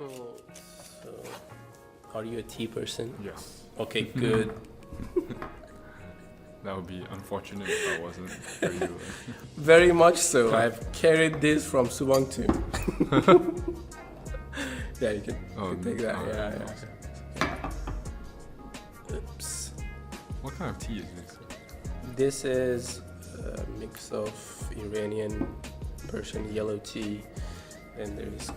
Oh, so, are you a tea person? Yes. Okay, good. That would be unfortunate if I wasn't for you. Very much so. I've carried this from Subang too. Yeah, you can take that. Yeah. Oops. What kind of tea is this? This is a mix of Iranian, Persian yellow tea, and there's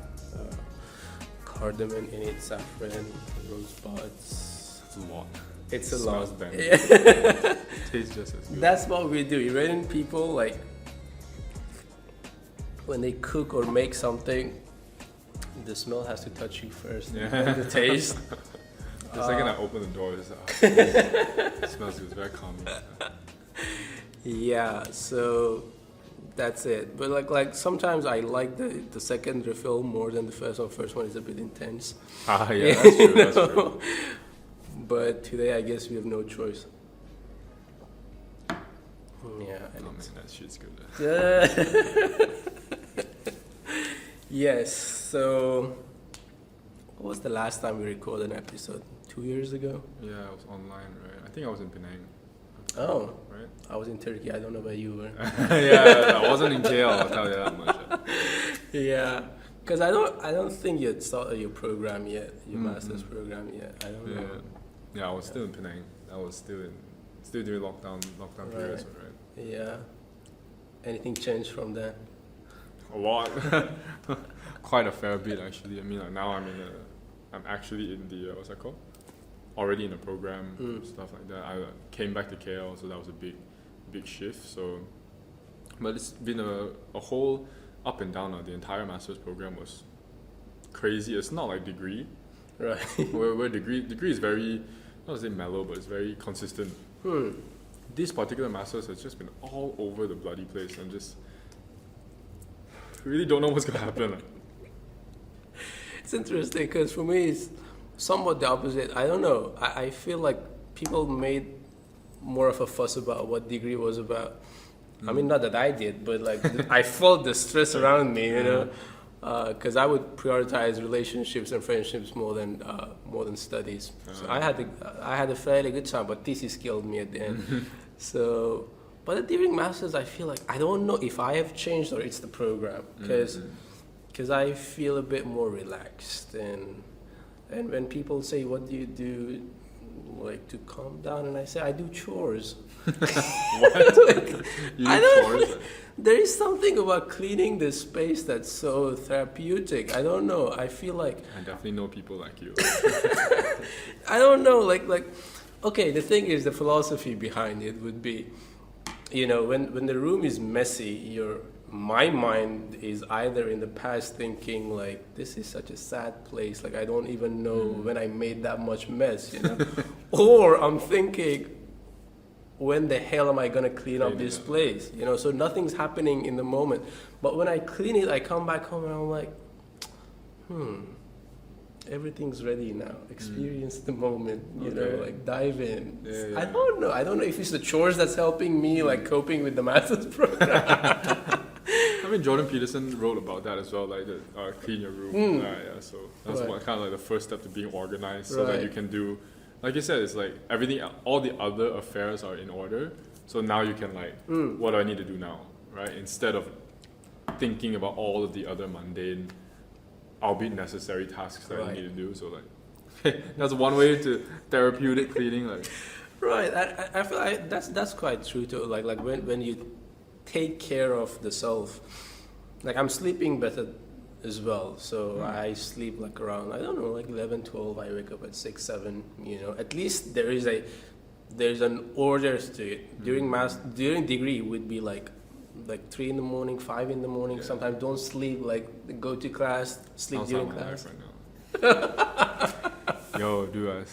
cardamom in it, saffron, rose buds. It's a lot. It's a Smells lot. bad. Yeah. Tastes just as good. That's what we do. Iranian people, like, when they cook or make something, the smell has to touch you first. Yeah. And the taste. The second I open the door, it smells good. It's very calming. Yeah, so that's it. But like sometimes I like the second refill more than the first one. First one is a bit intense. Yeah, that's true. That's true. But today I guess we have no choice. Yeah. Oh man, that shit's good. Yes. So, what was the last time we recorded an episode? 2 years ago? Yeah, I was online, right? I think I was in Penang. Oh. Right? I was in Turkey. I don't know where you were. Yeah, I wasn't in KL, I'll tell you that much. Yeah. Because I don't think you had started your program yet, your master's program yet. I don't know. Yeah, I was still in Penang. I was still during lockdown periods, right? Yeah. Anything changed from then? A lot. Quite a fair bit actually. I mean, like now I'm actually in the what's that called? Already in a program, stuff like that. I came back to KL, so that was a big shift. So, but it's been a whole up and down. The entire master's program was crazy. It's not like degree, Right. where degree is very, not to say mellow, but it's very consistent. This particular master's has just been all over the bloody place, and just really don't know what's gonna happen. It's interesting because for me it's somewhat the opposite. I don't know. I feel like people made more of a fuss about what degree was about. I mean, not that I did, but like I felt the stress around me, you know, because I would prioritize relationships and friendships more than studies. So I had a fairly good time, but thesis killed me at the end. So, but during masters, I feel like I don't know if I have changed or it's the program because I feel a bit more relaxed and when people say what do you do like to calm down and I say I do chores. What? I don't. There is something about cleaning the space that's so therapeutic. I don't know. I feel like I definitely know people like you. I don't know. Like okay. The thing is, the philosophy behind it would be, you know, when the room is messy, my mind is either in the past thinking like this is such a sad place. Like I don't even know when I made that much mess, you know, or I'm thinking, when the hell am I gonna clean up this place? You know, so nothing's happening in the moment. But when I clean it, I come back home and I'm like, everything's ready now. Experience the moment, you know, like dive in. Yeah. I don't know. I don't know if it's the chores that's helping me, like coping with the master's program. I mean, Jordan Peterson wrote about that as well, like the clean your room. So that's kind of like the first step to being organized, so that you can do. Like you said, it's like everything, all the other affairs are in order. So now you can like, what do I need to do now, right? Instead of thinking about all of the other mundane, albeit necessary tasks that you need to do. So like, that's one way to therapeutic cleaning. Like, right. I feel like that's quite true too. Like when you take care of the self, like I'm sleeping better as well, so I sleep like around, I don't know, like 11, 12, I wake up at 6, 7, you know, at least there's an order to it. During degree would be like 3 in the morning, 5 in the morning, sometimes don't sleep, like go to class, sleep during class. Right now. Yo, dude, I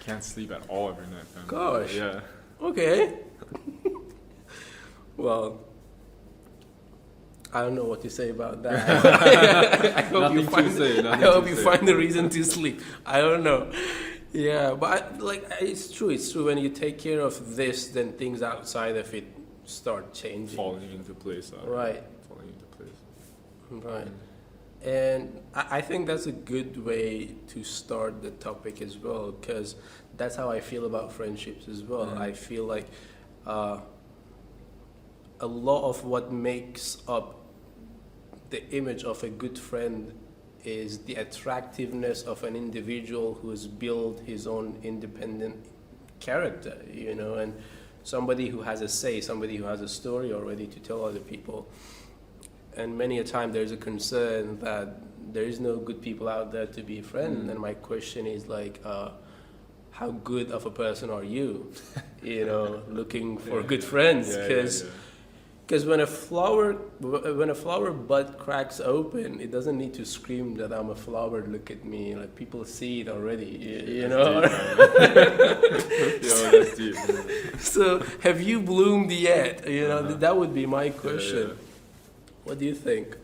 can't sleep at all every night, man. Gosh. Yeah. Okay. Well, I don't know what to say about that. I hope you find the reason to sleep. I don't know. Yeah, but it's true. It's true. When you take care of this, then things outside of it start changing. Falling into place. Right. Falling into place. Right. And I think that's a good way to start the topic as well, because that's how I feel about friendships as well. I feel like uh, a lot of what makes up the image of a good friend is the attractiveness of an individual who's built his own independent character, and somebody who has a say, somebody who has a story already to tell other people. And many a time there's a concern that there is no good people out there to be a friend. And my question is like, how good of a person are you? Looking for good friends, because when a flower bud cracks open, it doesn't need to scream that I'm a flower. Look at me, like people see it already. That's deep. So have you bloomed yet? That would be my question. What do you think?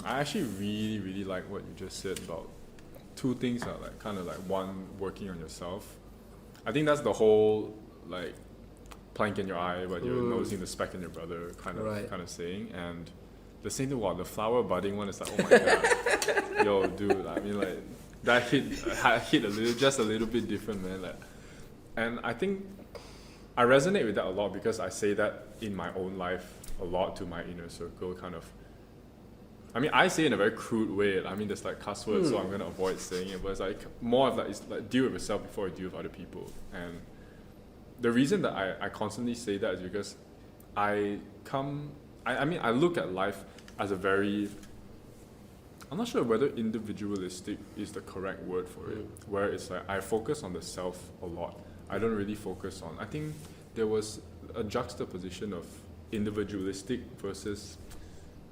I actually really, really like what you just said about two things are like kind of like one, working on yourself. I think that's the whole like plank in your eye, but you're noticing the speck in your brother kind of saying. And the same thing about the flower budding one is like, oh my god, yo, dude. I mean, like that hit a little bit different, man. Like, and I think I resonate with that a lot because I say that in my own life a lot to my inner circle, kind of. I mean, I say it in a very crude way. I mean, there's like cuss words, so I'm gonna avoid saying it. But it's like more of like, it's like deal with yourself before you deal with other people. And the reason that I constantly say that is because I look at life as a very, I'm not sure whether individualistic is the correct word for it, where it's like I focus on the self a lot. I don't really focus on, I think there was a juxtaposition of individualistic versus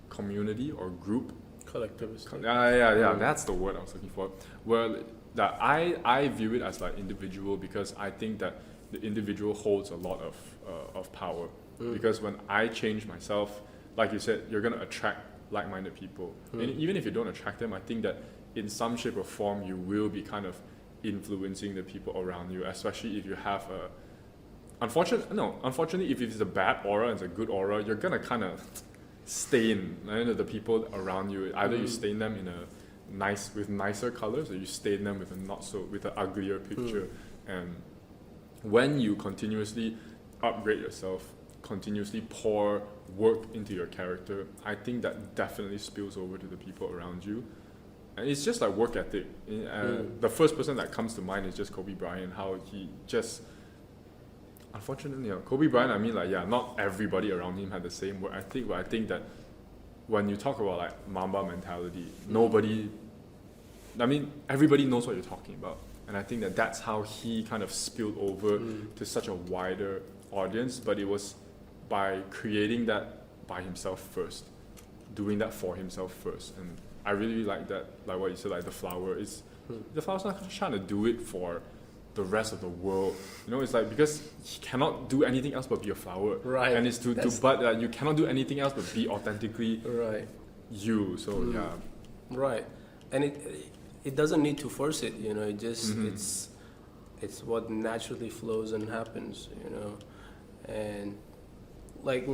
community or group. Collectivistic. Yeah, that's the word I was looking for. Well, that I view it as like individual because I think that the individual holds a lot of power. Because when I change myself, like you said, you're going to attract like-minded people. And even if you don't attract them, I think that in some shape or form, you will be kind of influencing the people around you, especially if you have unfortunately, if it's a bad aura and it's a good aura, you're going to kind of stain the people around you. Either you stain them with nicer colors, or you stain them with an uglier picture. And when you continuously upgrade yourself, continuously pour work into your character, I think that definitely spills over to the people around you. And it's just like work ethic. The first person that comes to mind is just Kobe Bryant, how he just, unfortunately, Kobe Bryant, I mean, like, yeah, not everybody around him had the same work ethic, but I think that when you talk about like Mamba mentality, everybody knows what you're talking about. And I think that that's how he kind of spilled over to such a wider audience, but it was by creating that by himself first, doing that for himself first. And I really like that, like what you said, like the flower's not trying to do it for the rest of the world. It's like, because he cannot do anything else but be a flower. Right. And it's but you cannot do anything else but be authentically you. So yeah. Right. And it doesn't need to force it, it just it's what naturally flows and happens, And like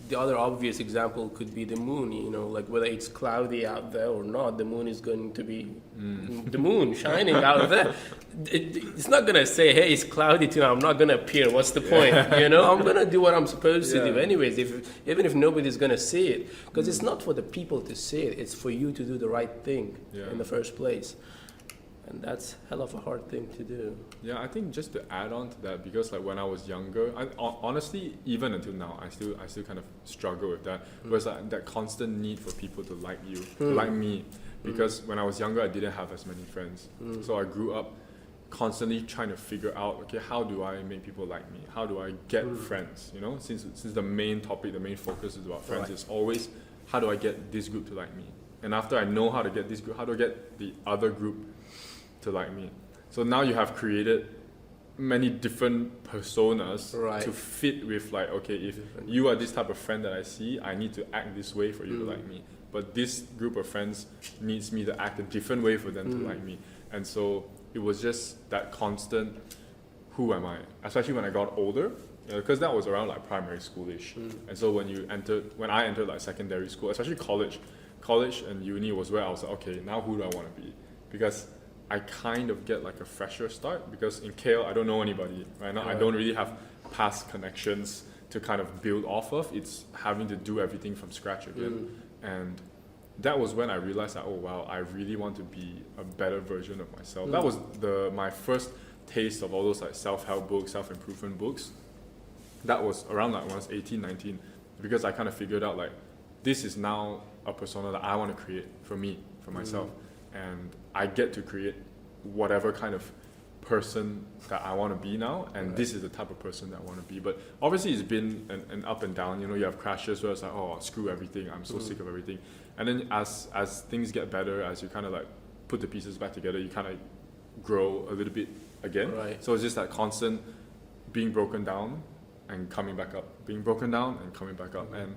the other obvious example could be the moon, like whether it's cloudy out there or not, the moon is going to be the moon shining out there. It's not going to say, hey, it's cloudy tonight, I'm not going to appear. What's the point? I'm going to do what I'm supposed to do anyways, even if nobody's going to see it. Because it's not for the people to see it, it's for you to do the right thing in the first place. And that's hell of a hard thing to do. Yeah, I think just to add on to that, because like when I was younger, honestly, even until now, I still kind of struggle with that. Whereas like, that constant need for people to like you, to like me. Because when I was younger, I didn't have as many friends. So I grew up constantly trying to figure out, okay, how do I make people like me? How do I get friends? Since the main topic, the main focus is about friends, it's always, how do I get this group to like me? And after I know how to get this group, how do I get the other group to like me? So now you have created many different personas to fit with, like, okay, if you are this type of friend that I see, I need to act this way for you to like me. But this group of friends needs me to act a different way for them to like me. And so it was just that constant, who am I? Especially when I got older, because that was around like primary schoolish. And so when I entered like secondary school, especially college, college and uni was where I was like, okay, now who do I want to be? Because I kind of get like a fresher start, because in KL I don't know anybody right now. I don't really have past connections to kind of build off of. It's having to do everything from scratch again. And that was when I realized that, oh wow, I really want to be a better version of myself. That was my first taste of all those like self-help books, self-improvement books. That was around like when I was 18, 19, because I kind of figured out like, this is now a persona that I want to create for me, for myself. And I get to create whatever kind of person that I want to be now, and this is the type of person that I want to be. But obviously it's been an up and down, you know. You have crashes where it's like, oh, screw everything, I'm so sick of everything. And then as things get better, as you kind of like put the pieces back together, you kind of grow a little bit again. So it's just that constant being broken down and coming back up, being broken down and coming back up. And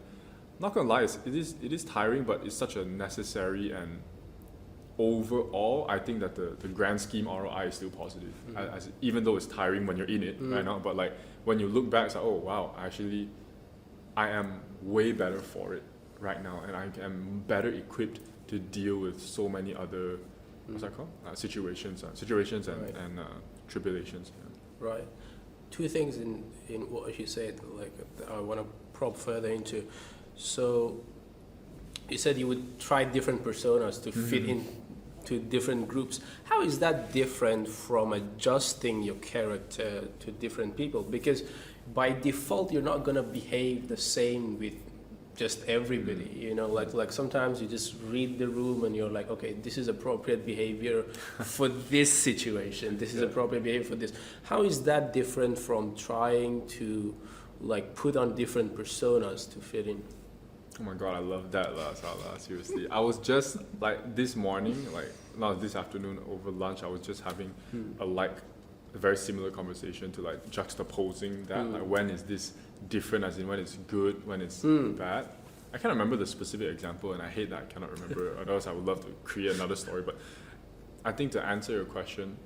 not gonna lie, it is tiring, but it's such a necessary, and overall, I think that the grand scheme ROI is still positive, even though it's tiring when you're in it right now. But like when you look back, it's like, oh wow, actually, I am way better for it right now, and I am better equipped to deal with so many other what's that called? Situations and tribulations. Yeah. Right. Two things in what you said, like I want to probe further into. So you said you would try different personas to fit in to different groups. How is that different from adjusting your character to different people? Because by default, you're not going to behave the same with just everybody, you know, like sometimes you just read the room and you're like, okay, this is appropriate behavior for this situation. This is appropriate behavior for this. How is that different from trying to like put on different personas to fit in? Oh my God, I love that, Salah, seriously. I was just, like, this morning, like, not this afternoon over lunch, I was just having a very similar conversation to, like, juxtaposing that, like, when is this different, as in when it's good, when it's bad. I can't remember the specific example, and I hate that I cannot remember, otherwise I would love to create another story. But I think to answer your question,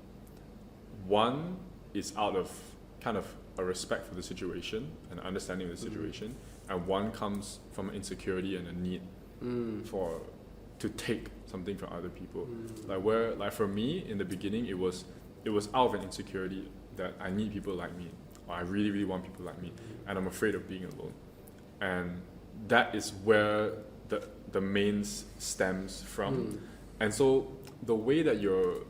one is out of kind of a respect for the situation and understanding of the situation, and one comes from an insecurity and a need to take something from other people. Like for me in the beginning, it was out of an insecurity that I need people like me, or I really, really want people like me, and I'm afraid of being alone. And that is where the main stems from. And so the way that you're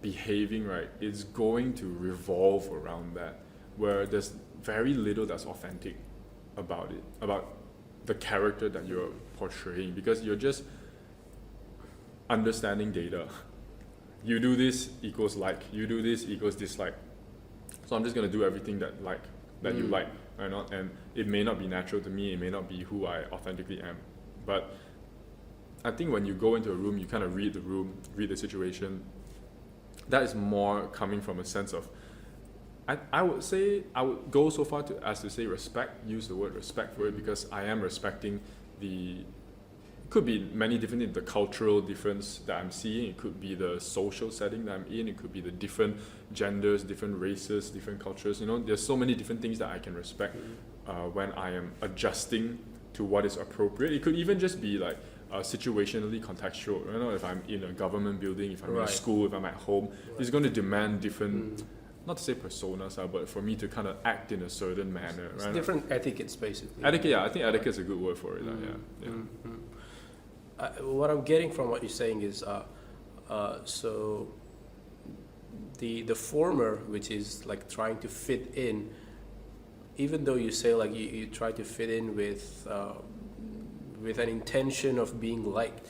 behaving, right, is going to revolve around that, where there's very little that's authentic about it, about the character that you're portraying, because you're just understanding data. You do this equals like, you do this equals dislike. So I'm just gonna do everything that you like, or not, and it may not be natural to me, it may not be who I authentically am. But I think when you go into a room, you kind of read the room, read the situation. That is more coming from a sense of, I would go so far as to say respect, use the word respect for it, because I am respecting could be many different things, the cultural difference that I'm seeing, it could be the social setting that I'm in, it could be the different genders, different races, different cultures, you know, there's so many different things that I can respect when I am adjusting to what is appropriate. It could even just be like situationally contextual, you know, if I'm in a government building, if I'm in a school, if I'm at home, it's going to demand different, not to say personas, but for me to kind of act in a certain manner. Right? It's different etiquettes, basically. Etiquette, yeah, I think etiquette is a good word for it. What I'm getting from what you're saying is, so the former, which is like trying to fit in, even though you say like you try to fit in with an intention of being liked,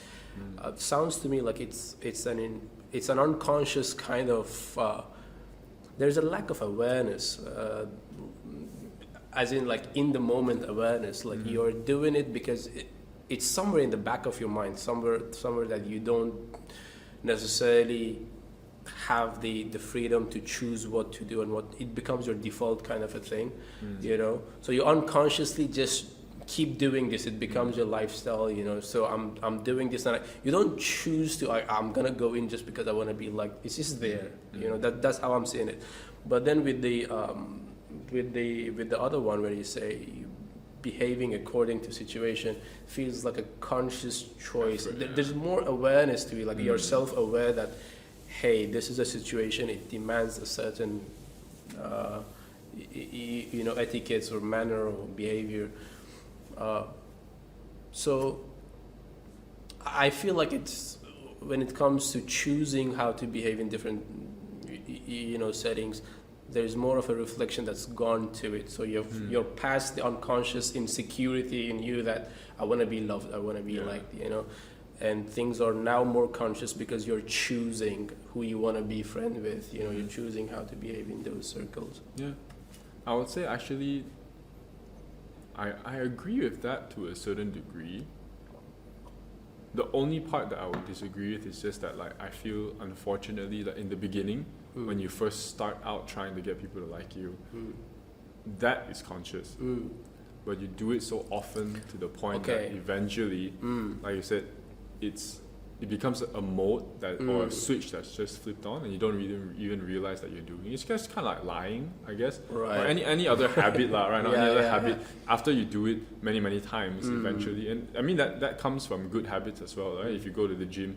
sounds to me like it's an unconscious kind of. There's a lack of awareness, as in like in the moment awareness. Like you're doing it because it's somewhere in the back of your mind, somewhere that you don't necessarily have the freedom to choose what to do, and what it becomes your default kind of a thing, you know. So you unconsciously just keep doing this. It becomes your lifestyle, you know. So I'm doing this, and you don't choose to. I'm gonna go in just because I want to be like. It's just there, you know. That's how I'm seeing it. But then with the other one where you say behaving according to situation feels like a conscious choice. Effort, yeah. There's more awareness to it, like you're self-aware that, hey, this is a situation, it demands a certain etiquettes or manner or behavior. So I feel like it's, when it comes to choosing how to behave in different settings, there's more of a reflection that's gone to it. So you're past the unconscious insecurity in you that I want to be loved, I want to be liked, and things are now more conscious because you're choosing who you want to be friend with. You're choosing how to behave in those circles. Yeah, I would say actually, I agree with that to a certain degree. The only part that I would disagree with is just that, like, I feel, unfortunately, that in the beginning, when you first start out trying to get people to like you, that is conscious. But you do it so often to the point that eventually, like you said, it becomes a mode that or a switch that's just flipped on, and you don't really even realize that you're doing it. It's just kind of like lying, I guess, right. Or any other habit, right? Any other habit. Yeah. After you do it many times, eventually, and I mean that comes from good habits as well, right? If you go to the gym,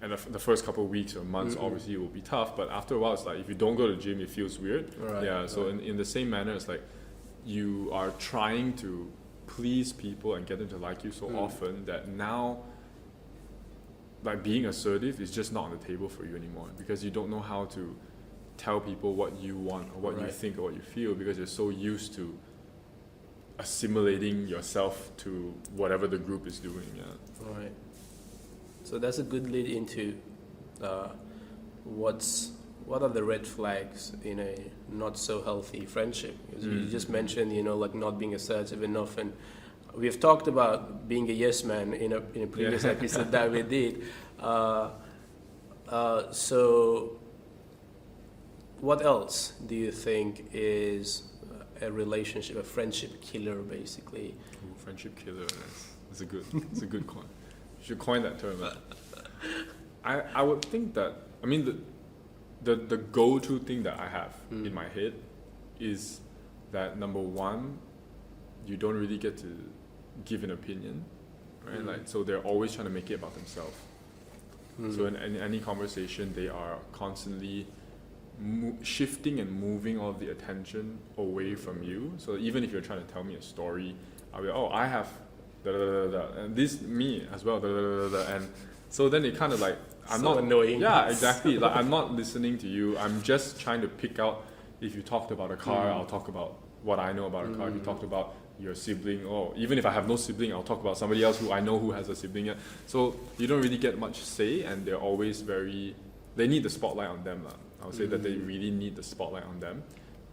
and the first couple of weeks or months, obviously it will be tough, but after a while, it's like if you don't go to the gym, it feels weird. Right, So in the same manner, it's like you are trying to please people and get them to like you so often that now, like, being assertive is just not on the table for you anymore, because you don't know how to tell people what you want or what you think or what you feel, because you're so used to assimilating yourself to whatever the group is doing. Right. So that's a good lead into what are the red flags in a not so healthy friendship? You just mentioned, like not being assertive enough, and we've talked about being a yes man in a previous episode that we did. So what else do you think is a friendship killer, basically? Ooh, friendship killer. That's a good coin. You should coin that term. I would think that, I mean, the go-to thing that I have in my head is that, number one, you don't really get to give an opinion, right? Like, so they're always trying to make it about themselves. So in any conversation, they are constantly shifting and moving all of the attention away from you. So even if you're trying to tell me a story, I'll be, I have da da da da, and this me as well, da da da da, and so then it kind of like, I'm so not annoying. Yeah, exactly. Like, I'm not listening to you. I'm just trying to pick out. If you talked about a car, I'll talk about what I know about a car. If you talked about your sibling, or even if I have no sibling, I'll talk about somebody else who I know who has a sibling. So you don't really get much say, and they're always they need the spotlight on them. I would say that they really need the spotlight on them.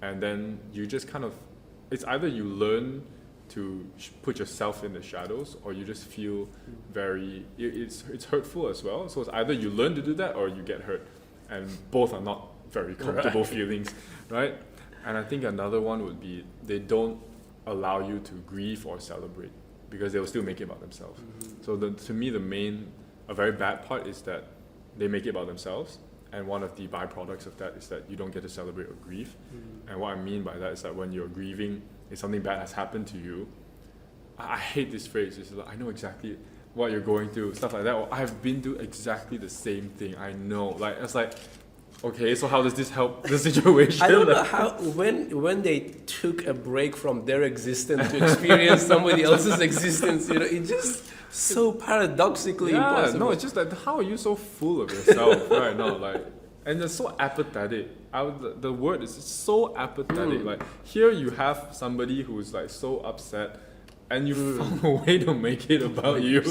And then you just kind of, it's either you learn to put yourself in the shadows, or you just feel it's hurtful as well. So it's either you learn to do that or you get hurt, and both are not very comfortable feelings, right? And I think another one would be they don't allow you to grieve or celebrate, because they will still make it about themselves. So to me, a very bad part is that they make it about themselves, and one of the byproducts of that is that you don't get to celebrate or grieve. And what I mean by that is that when you're grieving, if something bad has happened to you, I hate this phrase. It's like, I know exactly what you're going through, stuff like that. Or I've been through exactly the same thing. I know. Like, it's like, okay, so how does this help the situation? I don't know how, when they took a break from their existence to experience somebody else's existence, it just so paradoxically impossible. No, it's just like, how are you so full of yourself, right? No, like, and it's so apathetic. The word is so apathetic. Like, here you have somebody who's like so upset, and you found a way to make it about you.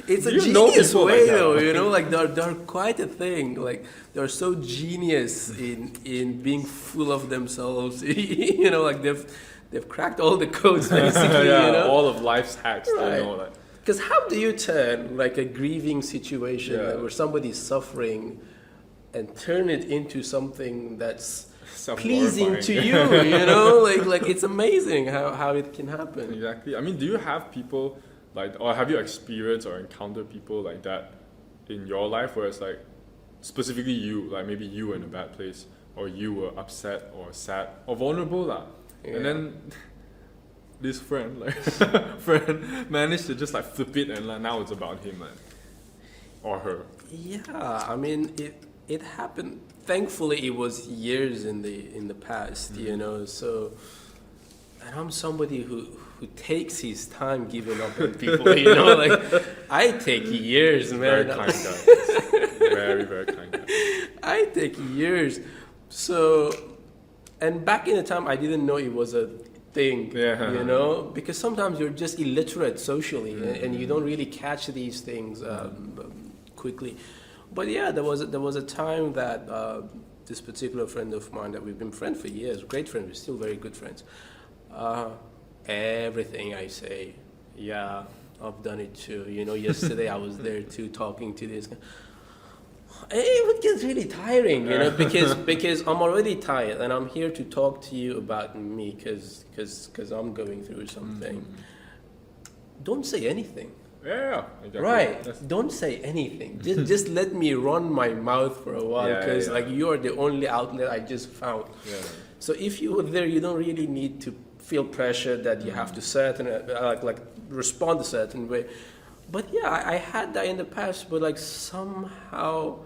It's a genius way, though. Like they're quite a thing. Like, they're so genius in being full of themselves. Like they've cracked all the codes, basically. All of life's hacks. Right. They know, like. Because how do you turn like a grieving situation where somebody's suffering and turn it into something that's pleasing to you? Like it's amazing how it can happen. Exactly. I mean, do you have people like, or have you experienced or encountered people like that in your life, where it's like specifically you, like maybe you were in a bad place, or you were upset or sad or vulnerable, and then this friend, like friend, managed to just like flip it and like now it's about him, like, or her. Yeah, I mean it happened. Thankfully, it was years in the past, you know. So, and I'm somebody who takes his time giving up on people, you know. Like I take years, man. Very kind guy. Very very kind guy. I take years. So, and back in the time, I didn't know it was a thing, you know, because sometimes you're just illiterate socially, and you don't really catch these things quickly. But yeah, there was a time that this particular friend of mine that we've been friends for years, great friends, we're still very good friends. Everything I say, yeah, I've done it too. You know, yesterday I was there too, talking to this guy. It would get really tiring, you know, because I'm already tired and I'm here to talk to you about me because I'm going through something. Don't say anything. Yeah, exactly. Right. Don't say anything. Just let me run my mouth for a while because like you're the only outlet I just found. Yeah. So if you were there, you don't really need to feel pressure that you have to like respond a certain way. But yeah, I had that in the past, but like somehow,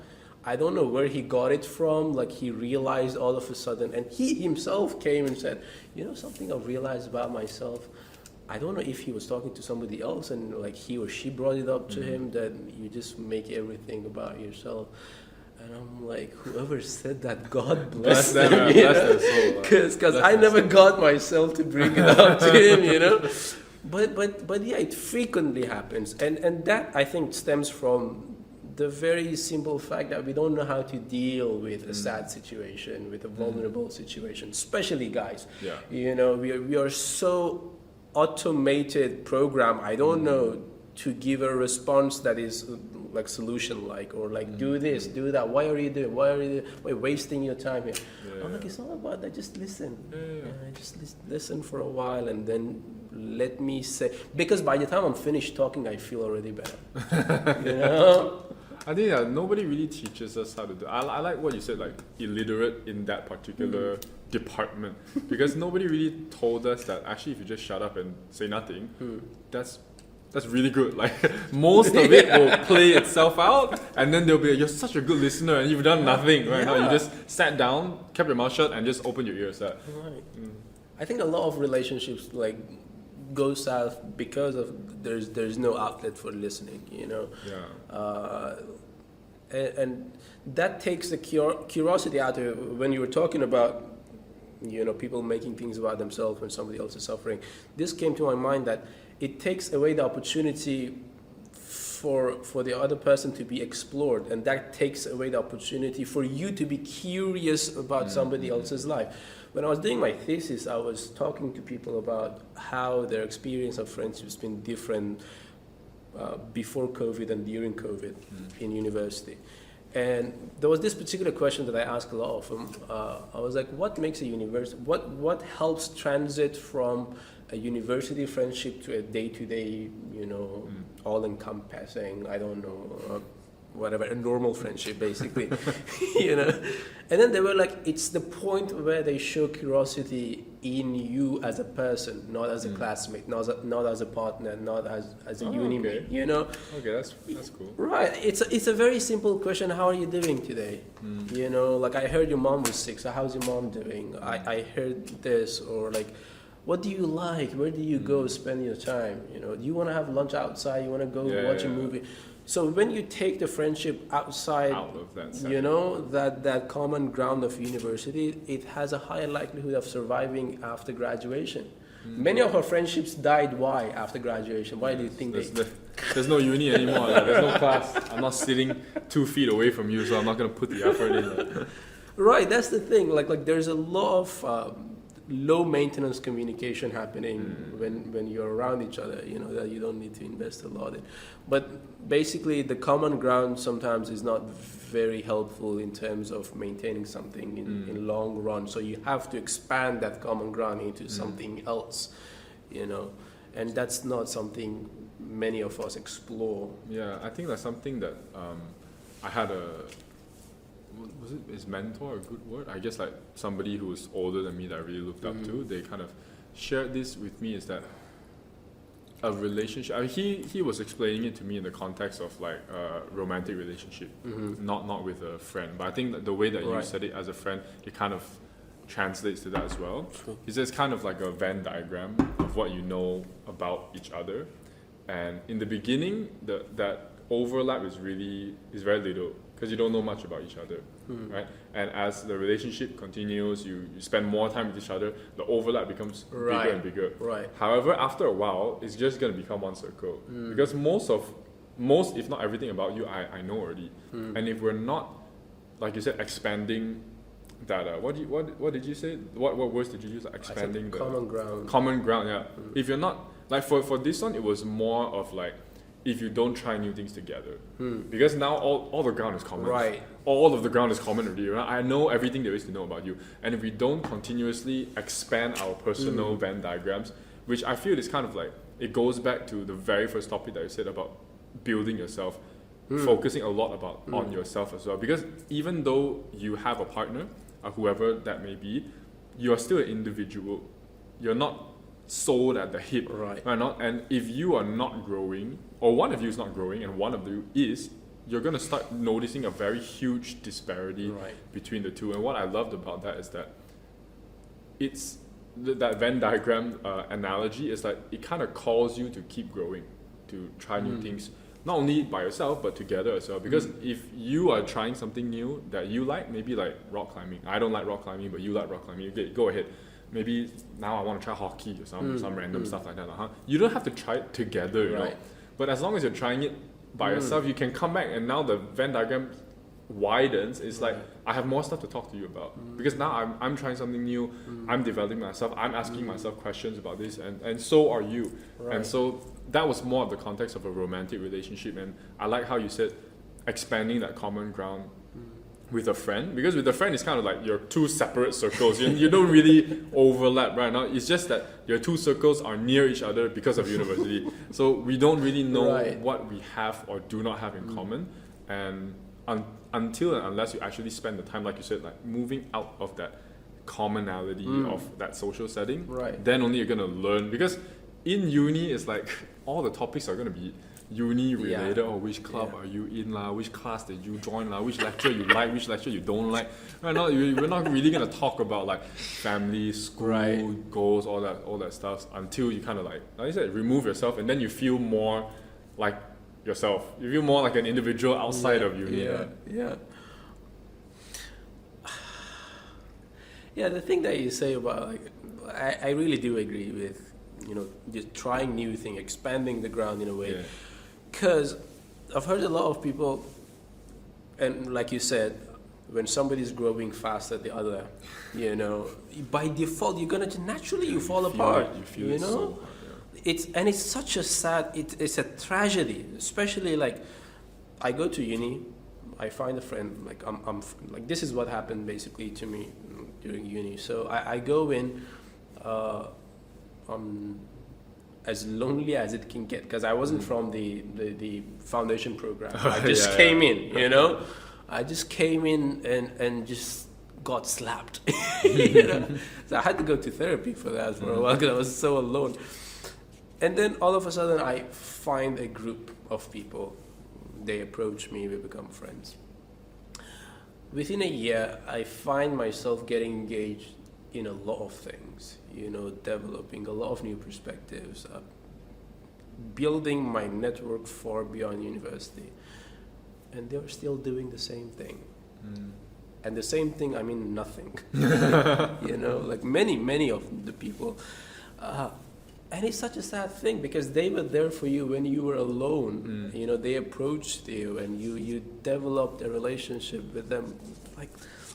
I don't know where he got it from. Like he realized all of a sudden, and he himself came and said, you know, something I've realized about myself. I don't know if he was talking to somebody else and like he or she brought it up to him that you just make everything about yourself. And I'm like, whoever said that, God bless them. Because I never got myself to bring it up to him, you know. But yeah, it frequently happens. And that, I think, stems from the very simple fact that we don't know how to deal with a sad situation, with a vulnerable situation, especially guys. Yeah. You know, we are so automated program, I don't know, to give a response that is like solution like or like do this, do that. Why are you wasting your time here? I'm like, it's not about that, just listen. Just listen for a while and then let me say, because by the time I'm finished talking I feel already better. You know? I think nobody really teaches us how to do. I like what you said, like illiterate in that particular department, because nobody really told us that actually if you just shut up and say nothing, that's really good. Like most of it will play itself out, and then they'll be you're such a good listener and you've done nothing right now. You just sat down, kept your mouth shut, and just opened your ears. Right. I think a lot of relationships like go south because of there's no outlet for listening, you know. And that takes the curiosity out of it. When you were talking about, you know, people making things about themselves when somebody else is suffering, this came to my mind that it takes away the opportunity for the other person to be explored, and that takes away the opportunity for you to be curious about somebody else's life. When I was doing my thesis, I was talking to people about how their experience of friendship has been different before COVID and during COVID in university. And there was this particular question that I asked a lot of them. I was like, what makes a university, what helps transit from a university friendship to a day-to-day, you know, all-encompassing, I don't know, whatever, a normal friendship, basically, you know. And then they were like, it's the point where they show curiosity in you as a person, not as a classmate, not as a partner, not as a uni mate, you know. Okay, that's cool. Right, it's a very simple question. How are you doing today? You know, like I heard your mom was sick, so how's your mom doing? I heard this, or like, what do you like? Where do you go spend your time? You know, do you want to have lunch outside? You want to go watch a movie? So when you take the friendship outside, out of that, you know, that common ground of university, it has a higher likelihood of surviving after graduation. Many of our friendships died. Why? After graduation. Why do you think there's no uni anymore. Like, there's no class. I'm not sitting 2 feet away from you, so I'm not going to put the effort in. Like. Right, that's the thing. Like there's a lot of low maintenance communication happening when you're around each other, you know, that you don't need to invest a lot in. But basically the common ground sometimes is not very helpful in terms of maintaining something in long run. So you have to expand that common ground into something else, you know, and that's not something many of us explore. Yeah, I think that's something that I had is mentor a good word? I guess like somebody who's older than me that I really looked up to, they kind of shared this with me is that a relationship. I mean, he was explaining it to me in the context of like a romantic relationship, not with a friend. But I think that the way that you said it as a friend, it kind of translates to that as well. True. He says kind of like a Venn diagram of what you know about each other, and in the beginning, that overlap is very little because you don't know much about each other, right? And as the relationship continues, you spend more time with each other, the overlap becomes bigger and bigger. Right. However, after a while, it's just going to become one circle because most, if not everything about you, I know already. And if we're not, like you said, expanding that, what did you say? What words did you use? Like expanding the common ground. Common ground, yeah. If you're not, like for this one, it was more of like, if you don't try new things together, because now all the ground is common. Right. All of the ground is common already. Right? I know everything there is to know about you, and if we don't continuously expand our personal Venn diagrams, which I feel is kind of like it goes back to the very first topic that you said about building yourself, focusing a lot on yourself as well. Because even though you have a partner, or whoever that may be, you are still an individual. You're not sold at the hip, right? Not, and if you are not growing, or one of you is not growing, and one of you is, you're gonna start noticing a very huge disparity between the two. And what I loved about that is that it's that Venn diagram analogy is like it kind of calls you to keep growing, to try new things, not only by yourself but together as well. Because if you are trying something new that you like, maybe like rock climbing. I don't like rock climbing, but you like rock climbing. Okay, go ahead. Maybe now I want to try hockey or some random stuff like that. You don't have to try it together, you know. But as long as you're trying it by yourself, you can come back and now the Venn diagram widens. It's like I have more stuff to talk to you about because now I'm trying something new. I'm developing myself. I'm asking myself questions about this, and so are you. And so that was more of the context of a romantic relationship. And I like how you said expanding that common ground with a friend, because with a friend it's kind of like you're two separate circles. You don't really overlap right now. It's just that your two circles are near each other because of university. So we don't really know what we have or do not have in common. And until and unless you actually spend the time, like you said, like moving out of that commonality of that social setting, then only you're gonna learn. Because in uni, it's like all the topics are gonna be uni related, or which club are you in lah, which class did you join lah, which lecture you like, which lecture you don't like. Right now, we're not really gonna talk about like family, school, goals, all that stuff until you kind of like you said, remove yourself, and then you feel more like yourself. You feel more like an individual outside of uni. Yeah, the thing that you say about like, I really do agree with, just trying new things, expanding the ground in a way. Because I've heard a lot of people, and like you said, when somebody's growing faster than the other, by default you're gonna naturally you fall apart. You feel it so hard, It's such a sad. It's a tragedy, especially like I go to uni, I find a friend. Like I'm like this is what happened basically to me during uni. So I go in, as lonely as it can get, because I wasn't from the foundation program. I just came in, I just came in and just got slapped. So I had to go to therapy for that for a while because I was so alone. And then all of a sudden I find a group of people. They approach me, we become friends. Within a year, I find myself getting engaged in a lot of things, developing a lot of new perspectives, building my network far beyond university. And they're still doing the same thing. And the same thing, I mean nothing. Like many of the people. And it's such a sad thing because they were there for you when you were alone. They approached you and you developed a relationship with them.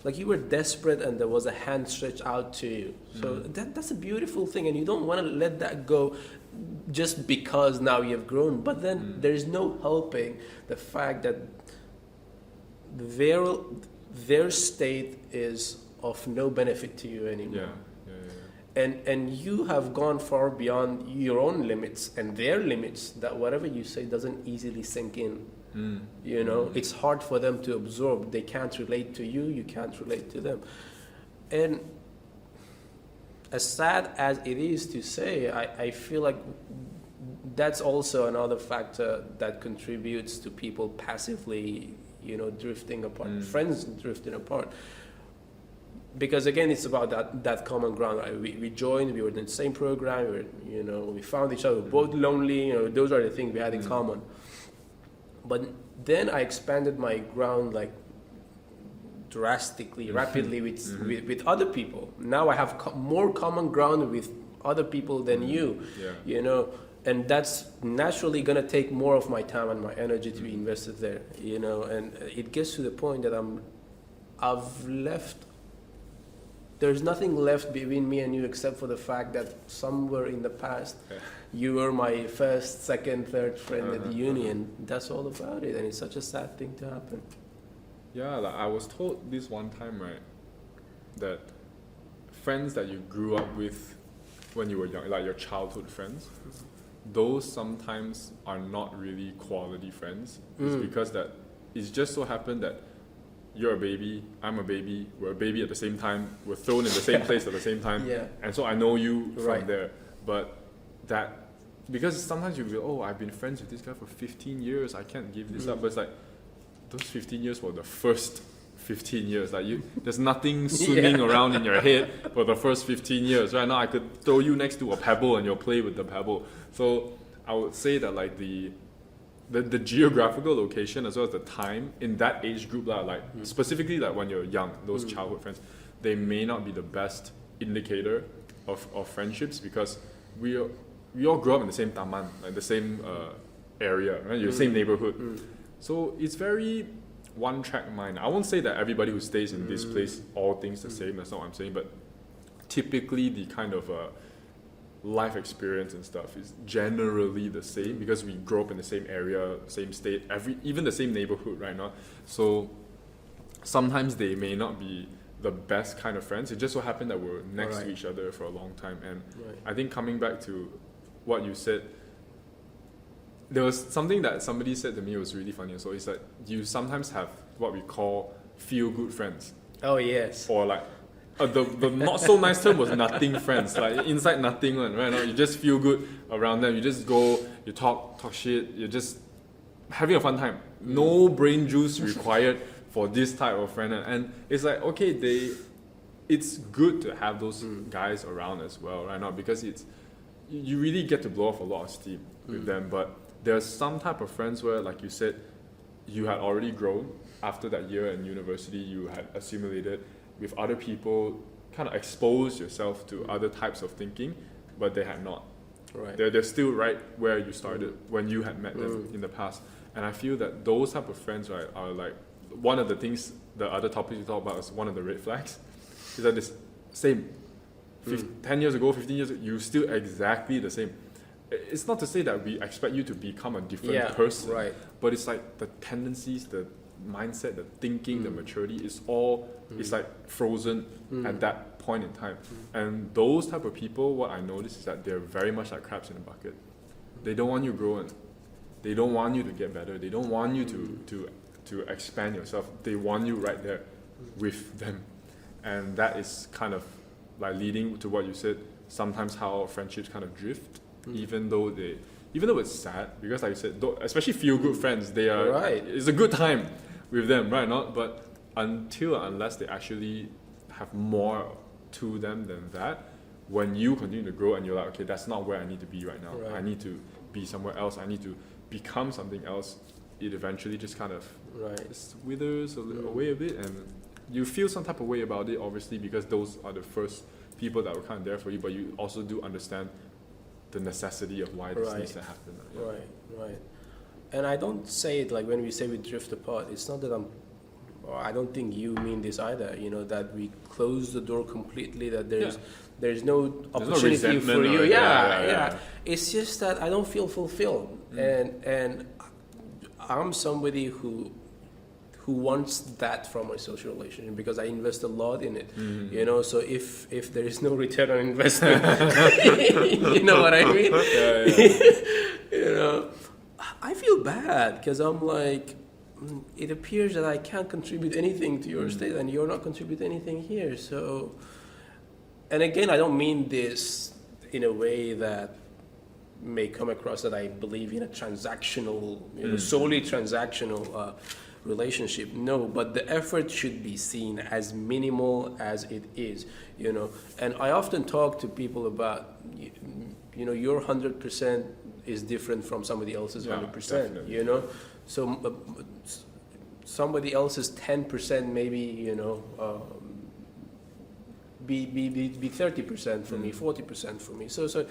Like you were desperate and there was a hand stretched out to you. So that's a beautiful thing, and you don't want to let that go just because now you have grown. But then there's no helping the fact that their state is of no benefit to you anymore. And you have gone far beyond your own limits and their limits that whatever you say doesn't easily sink in. It's hard for them to absorb. They can't relate to you, you can't relate to them. And as sad as it is to say, I feel like that's also another factor that contributes to people passively, drifting apart, friends drifting apart. Because again, it's about that common ground, right? We joined, we were in the same program, we found each other, both lonely, those are the things we had in common. But then I expanded my ground like drastically, rapidly with other people. Now I have more common ground with other people than you, and that's naturally gonna take more of my time and my energy to be invested there, and it gets to the point that I've left. There's nothing left between me and you except for the fact that somewhere in the past, you were my first, second, third friend at the uni, and that's all about it. And it's such a sad thing to happen. Yeah, like I was told this one time, right, that friends that you grew up with when you were young, like your childhood friends, those sometimes are not really quality friends. It's because that it's just so happened that you're a baby, I'm a baby, we're a baby at the same time, we're thrown in the same place at the same time, and so I know you from there. But that, because sometimes you go, I've been friends with this guy for 15 years, I can't give this up. But it's like, those 15 years were the first 15 years. Like there's nothing swimming around in your head for the first 15 years. Right now, I could throw you next to a pebble and you'll play with the pebble. So I would say that like the geographical location as well as the time in that age group, like specifically like when you're young, those childhood friends, they may not be the best indicator of friendships, because we all grew up in the same taman, like the same area, right? Your same neighborhood. So it's very one-track mind. I won't say that everybody who stays in this place all thinks the same. That's not what I'm saying. But typically the kind of life experience and stuff is generally the same, because we grow up in the same area, same state, even the same neighborhood right now. So sometimes they may not be the best kind of friends. It just so happened that we're next to each other for a long time. And I think coming back to what you said, there was something that somebody said to me was really funny. So it's like you sometimes have what we call feel-good friends. Oh yes. Or like the not so nice term was nothing friends, like inside nothing one, right? You just feel good around them. You just go, you talk shit. You're just having a fun time. No brain juice required for this type of friend. And it's like, okay, it's good to have those guys around as well, right now, because you really get to blow off a lot of steam with them. But there's some type of friends where, like you said, you had already grown after that year in university. You had assimilated with other people, kind of exposed yourself to other types of thinking, but they had not. Right. They're still right where you started when you had met them in the past. And I feel that those type of friends, right, are like one of the things. The other topic you talk about is one of the red flags. Is that this same 10 years ago, 15 years ago, you're still exactly the same. It's not to say that we expect you to become a different person, right? But it's like the tendencies, the mindset, the thinking, the maturity is all it's like frozen at that point in time. And those type of people, what I notice is that they're very much like crabs in a bucket. They don't want you growing. They don't want you to get better. They don't want you to expand yourself. They want you right there with them. And that is kind of like leading to what you said, sometimes how friendships kind of drift, even though it's sad, because like you said, especially feel good friends, they are it's a good time with them, right? But unless they actually have more to them than that, when you continue to grow and you're like, okay, that's not where I need to be right now. I need to be somewhere else. I need to become something else. It eventually just kind of just withers away a bit, and you feel some type of way about it, obviously, because those are the first people that were kind of there for you, but you also do understand the necessity of why this needs to happen. Right. And I don't say it like when we say we drift apart, it's not that I don't think you mean this either, that we close the door completely, that there's no opportunity for you. Yeah. It's just that I don't feel fulfilled. And I'm somebody who wants that from a social relationship, because I invest a lot in it, so if there is no return on investment, you know what I mean? I feel bad, because I'm like, it appears that I can't contribute anything to your state, and you're not contributing anything here, so, and again, I don't mean this in a way that may come across that I believe in a transactional, solely transactional relationship. No, but the effort should be seen as minimal as it is, And I often talk to people about, your 100% is different from somebody else's 100%, definitely. So somebody else's 10% maybe, be 30% for me, 40% for me. So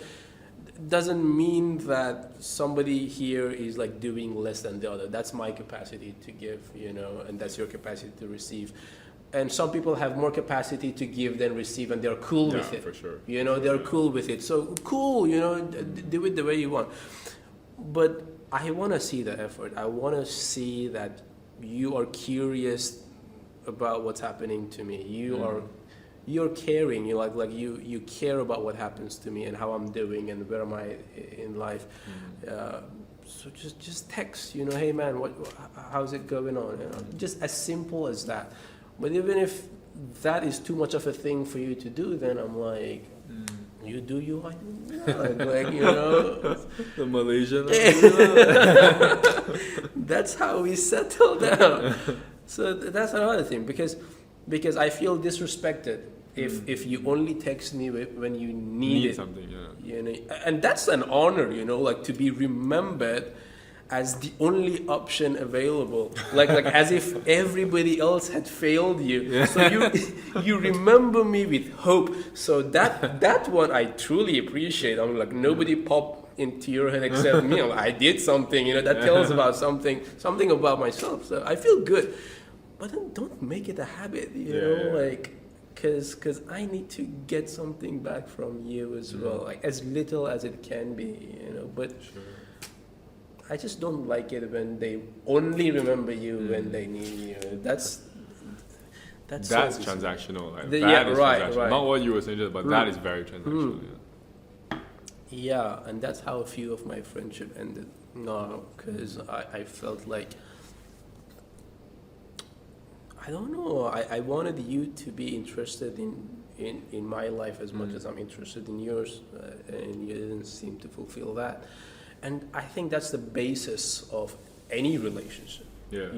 doesn't mean that somebody here is like doing less than the other. That's my capacity to give, and that's your capacity to receive. And some people have more capacity to give than receive, and they're cool with it. For sure. They're cool with it. So cool, do it the way you want. But I want to see the effort. I want to see that you are curious about what's happening to me. You're caring. You care about what happens to me and how I'm doing and where am I in life. So just text. Hey man, how's it going on? Just as simple as that. But even if that is too much of a thing for you to do, then I'm like, you do you, I do not. The Malaysian. That's how we settle down. So that's another thing, because I feel disrespected if you only text me when you need something, and that's an honor, to be remembered as the only option available, like as if everybody else had failed you. Yeah. So you remember me with hope. So that one I truly appreciate. I'm like, nobody popped into your head except me. I did something, that tells about something about myself. So I feel good, but then don't make it a habit, because I need to get something back from you as well, like as little as it can be, but. Sure. I just don't like it when they only remember you when they need you. That's transactional. Like, that is transactional. Right. Not what you were saying, but that is very transactional. Yeah, and that's how a few of my friendship ended. No, because I felt like, I don't know. I wanted you to be interested in my life as much as I'm interested in yours, and you didn't seem to fulfill that. And I think that's the basis of any relationship. Yeah.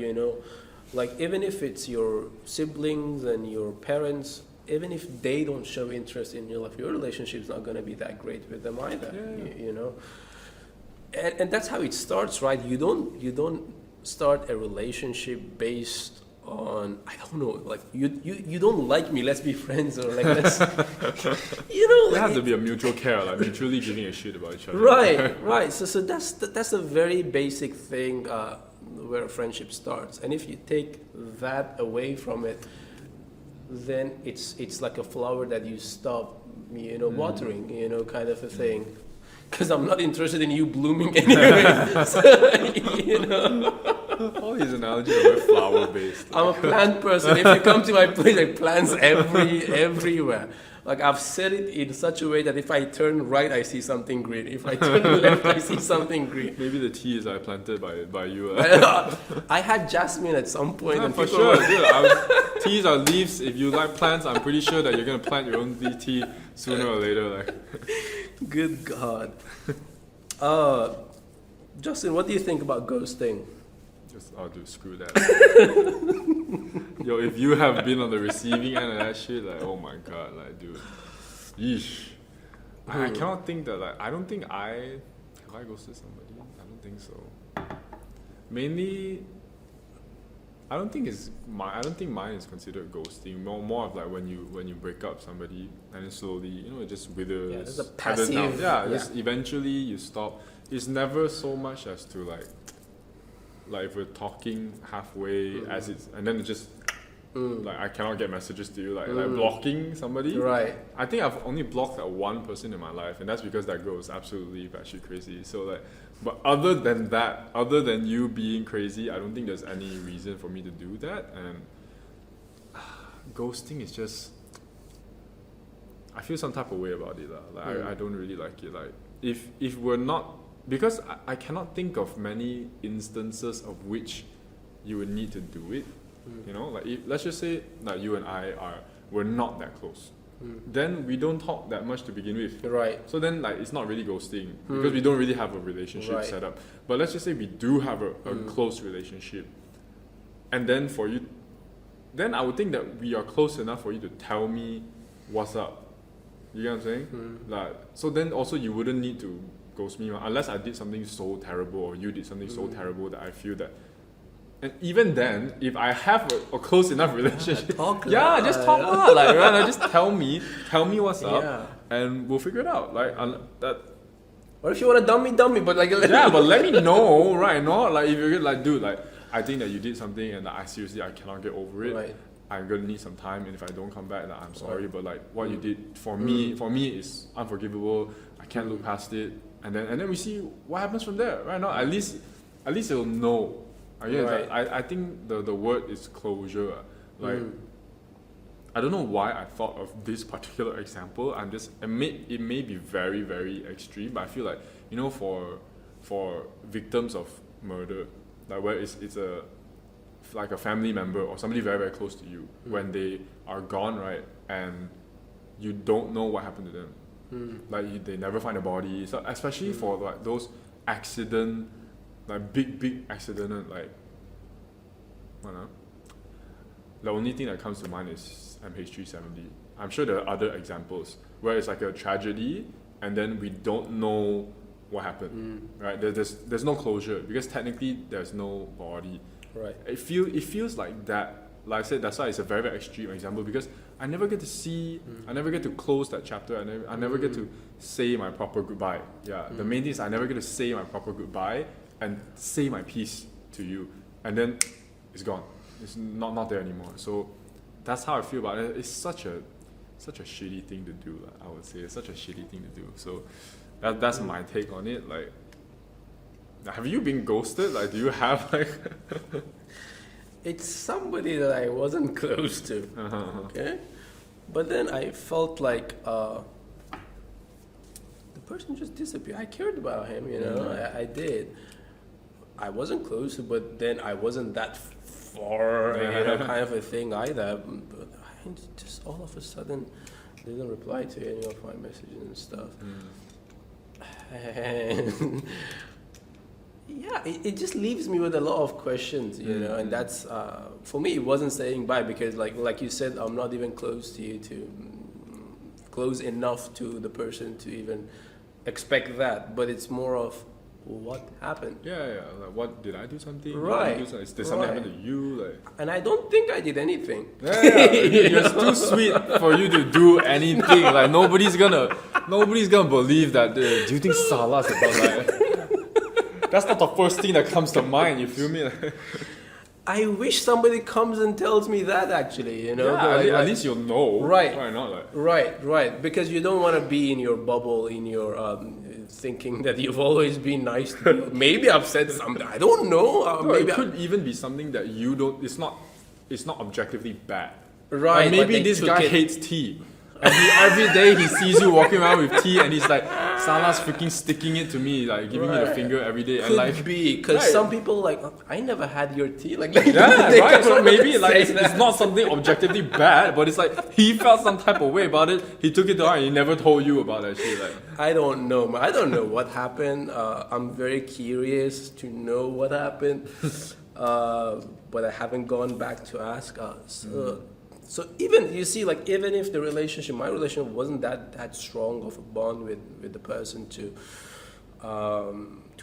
Like even if it's your siblings and your parents, even if they don't show interest in your life, your relationship's not going to be that great with them either. Yeah. And that's how it starts, right? You don't start a relationship based on, I don't know, like you don't like me, let's be friends, or like let's there has to be a mutual care, like mutually giving a shit about each other. Right. So that's a very basic thing where a friendship starts. And if you take that away from it, then it's like a flower that you stop watering, kind of a thing. Because I'm not interested in you blooming anyway. So, all these analogies are very flower-based. I'm a plant person. If you come to my place, like plants everywhere. Like I've set it in such a way that if I turn right, I see something green. If I turn left, I see something green. Maybe the teas are planted by you. I had jasmine at some point. Yeah, and for sure. Teas are leaves. If you like plants, I'm pretty sure that you're going to plant your own tea sooner or later. Good God. Justin, what do you think about ghosting? Screw that. Yo, if you have been on the receiving end of that shit, like, oh my God, like, dude, yeesh. I cannot think that, like, I don't think have I ghosted somebody? I don't think so. Mainly, I don't think mine is considered ghosting. More of like when you break up somebody and then slowly, it just withers. Yeah, there's a passive. Just eventually you stop. It's never so much as to like if we're talking halfway and then it just like I cannot get messages to you, like blocking somebody. Right. I think I've only blocked like one person in my life, and that's because that girl is absolutely batshit crazy. So like, but other than you being crazy, I don't think there's any reason for me to do that. And ghosting is just, I feel some type of way about it. Like I don't really like it. Like if we're not, because I cannot think of many instances of which you would need to do it. Like let's just say that you and we're not that close. then we don't talk that much to begin with. Right. So then like it's not really ghosting because we don't really have a relationship set up. But let's just say we do have a close relationship, and then for you, then I would think that we are close enough for you to tell me what's up. You get what I'm saying? Like, so then also you wouldn't need to ghost me unless I did something so terrible or you did something so terrible that I feel that. And even then, if I have a close enough relationship, just talk lah. Like, right, just tell me what's up, and we'll figure it out. Like that. Or if you want to dumb me, but like but let me know, right? Not like if you're like, dude, like I think that you did something, and I cannot get over it. Right. I'm gonna need some time, and if I don't come back, like, I'm sorry, but like what you did for me is unforgivable. I can't look past it, and then we see what happens from there. Right now, at least it'll know. Right. I think the word is closure. Like, I don't know why I thought of this particular example. It may be very, very extreme, but I feel like, you know, for victims of murder, like where it's like a family member or somebody very, very close to you, when they are gone, right, and you don't know what happened to them. Like they never find a body. So especially for like those accident, like big accident, like I don't know. The only thing that comes to mind is MH370. I'm sure there are other examples where it's like a tragedy and then we don't know what happened. Right? There's no closure because technically there's no body. Right. It feels like that. Like I said, that's why it's a very, very extreme example because I never get to see, I never get to close that chapter. I never get to say my proper goodbye. Yeah, the main thing is I never get to say my proper goodbye and say my piece to you, and then it's gone. It's not there anymore. So that's how I feel about it. It's such a shitty thing to do. I would say it's such a shitty thing to do. So that's my take on it. Like, have you been ghosted? Like, do you have like? It's somebody that I wasn't close to. Okay, but then I felt like the person just disappeared. I cared about him, you know. I did. I wasn't close, but then I wasn't that far, you know, kind of a thing either. But I just all of a sudden didn't reply to any of my messages and stuff. And yeah, it just leaves me with a lot of questions, you know, and that's for me. It wasn't saying bye because, like you said, I'm not even close to you, close enough to the person to even expect that. But it's more of what happened. Yeah. Like, what did I do something? Right. Did something happen to you? Like, and I don't think I did anything. Yeah. You're too sweet for you to do anything. No. Like nobody's gonna believe that. Do you think Salah's about like? That's not the first thing that comes to mind, you feel me? I wish somebody comes and tells me that actually, you know? Yeah, at least you'll know. Right. Why not? Like? Right. Because you don't want to be in your bubble, in your thinking that you've always been nice to people. Maybe I've said something, I don't know. Maybe it could even be something that you don't, it's not objectively bad. Right. Like maybe this guy hates tea. And every day he sees you walking around with tea and he's like, Salah's freaking sticking it to me, like giving me the finger every day. Could and like, be, because some people like, I never had your tea. Like yeah, right. So maybe like it's not something objectively bad, but it's like he felt some type of way about it. He took it to heart and he never told you about that shit. Like, I don't know. I don't know what happened. I'm very curious to know what happened, but I haven't gone back to ask. So even you see, like even if my relationship wasn't that strong of a bond with the person to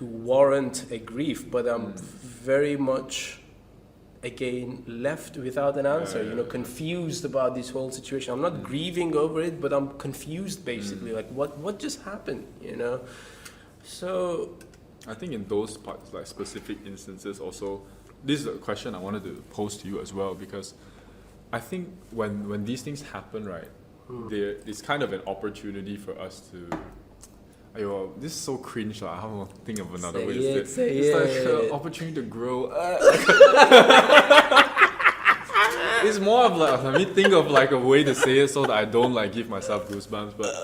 warrant a grief, but I'm very much again left without an answer. You know, confused about this whole situation. I'm not grieving over it, but I'm confused basically. Like what just happened? You know, so I think in those parts, like specific instances, also this is a question I wanted to pose to you as well because. I think when these things happen, right, it's kind of an opportunity for us to. This is so cringe. I don't want to think of another way to say it. It's like an opportunity to grow. It's more of like, let me think of like a way to say it so that I don't like give myself goosebumps. But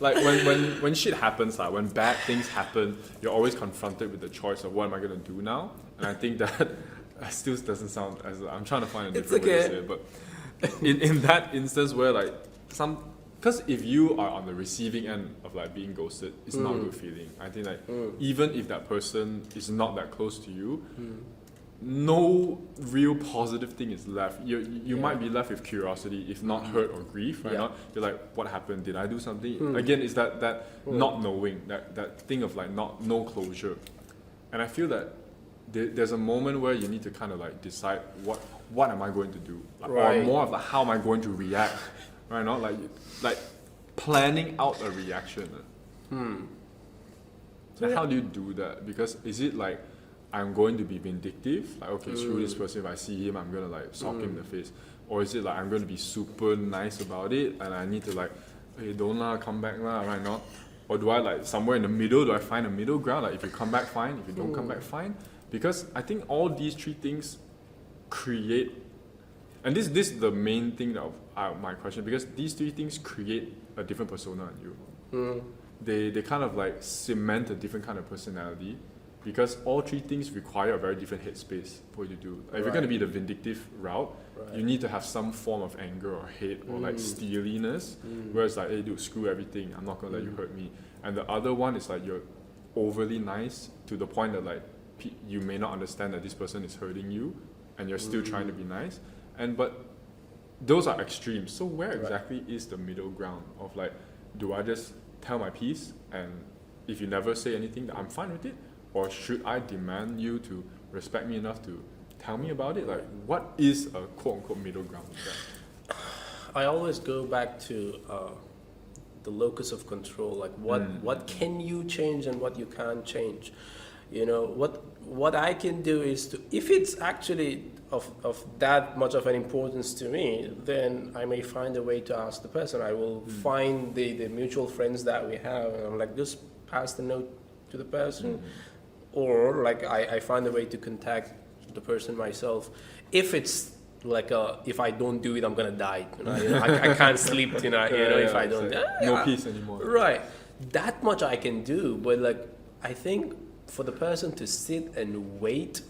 like when shit happens, like when bad things happen, you're always confronted with the choice of what am I gonna do now? And I think that still doesn't sound as I'm trying to find a different way to say it, but in that instance where like because if you are on the receiving end of like being ghosted, it's not a good feeling. I think like even if that person is not that close to you, no real positive thing is left. You might be left with curiosity, if not hurt or grief, right? Now you're like, what happened? Did I do something? Again, it's that not knowing, that thing of like no closure. And I feel that there's a moment where you need to kind of like decide what am I going to do, or more of like how am I going to react, right? Not like planning out a reaction. So how do you do that? Because is it like I'm going to be vindictive, like okay, screw this person, if I see him I'm gonna like sock him in the face, or is it like I'm gonna be super nice about it and I need to like, hey, don't lah, come back lah, right? Not, or do I like somewhere in the middle? Do I find a middle ground? Like if you come back, fine. If you don't come back, fine. Because I think all these three things create, and this is the main thing of my question, because these three things create a different persona in you. They kind of like cement a different kind of personality, because all three things require a very different headspace for you to do. Like if you're going to be the vindictive route, you need to have some form of anger or hate or like steeliness, whereas like, hey dude, screw everything, I'm not going to let you hurt me. And the other one is like you're overly nice to the point that like you may not understand that this person is hurting you and you're still trying to be nice. But those are extremes. So where exactly is the middle ground of like, do I just tell my piece and if you never say anything, I'm fine with it? Or should I demand you to respect me enough to tell me about it? Like, what is a quote-unquote middle ground with that? I always go back to the locus of control. Like, what can you change and what you can't change? You know, what I can do is to, if it's actually of that much of an importance to me, then I may find a way to ask the person. I will find the mutual friends that we have, and I'm like, just pass the note to the person. Or like I find a way to contact the person myself. If it's like if I don't do it, I'm gonna die. I can't sleep tonight. If I don't, no peace anymore. Right, that much I can do. But like I think for the person to sit and wait,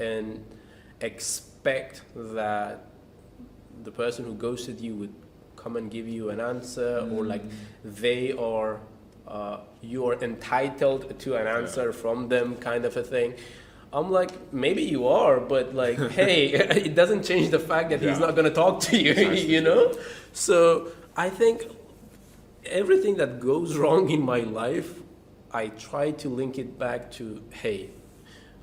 and expect that the person who ghosted you would come and give you an answer, or like they are. You are entitled to an answer from them, kind of a thing. I'm like, maybe you are, but like, hey, it doesn't change the fact that he's not going to talk to you, you know? So I think everything that goes wrong in my life, I try to link it back to, hey,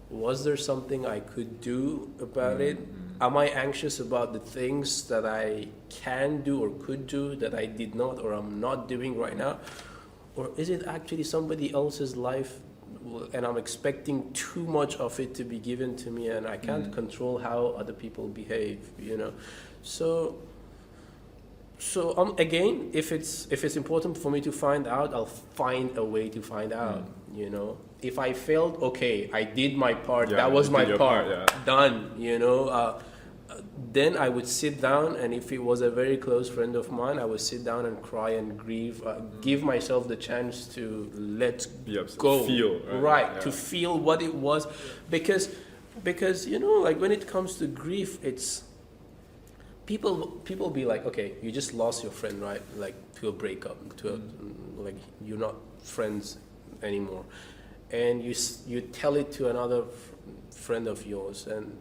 was there something I could do about it? Am I anxious about the things that I can do or could do that I did not or I'm not doing right now? Or is it actually somebody else's life and I'm expecting too much of it to be given to me and I can't control how other people behave, you know? So again, if it's important for me to find out, I'll find a way to find out, you know? If I failed, okay, I did my part, that was my part, done, you know? Then I would sit down, and if it was a very close friend of mine, I would sit down and cry and grieve, give myself the chance to let go, feel, to feel what it was, because you know, like when it comes to grief, it's people be like, okay, you just lost your friend, right? Like to a breakup, like you're not friends anymore, and you tell it to another friend of yours, and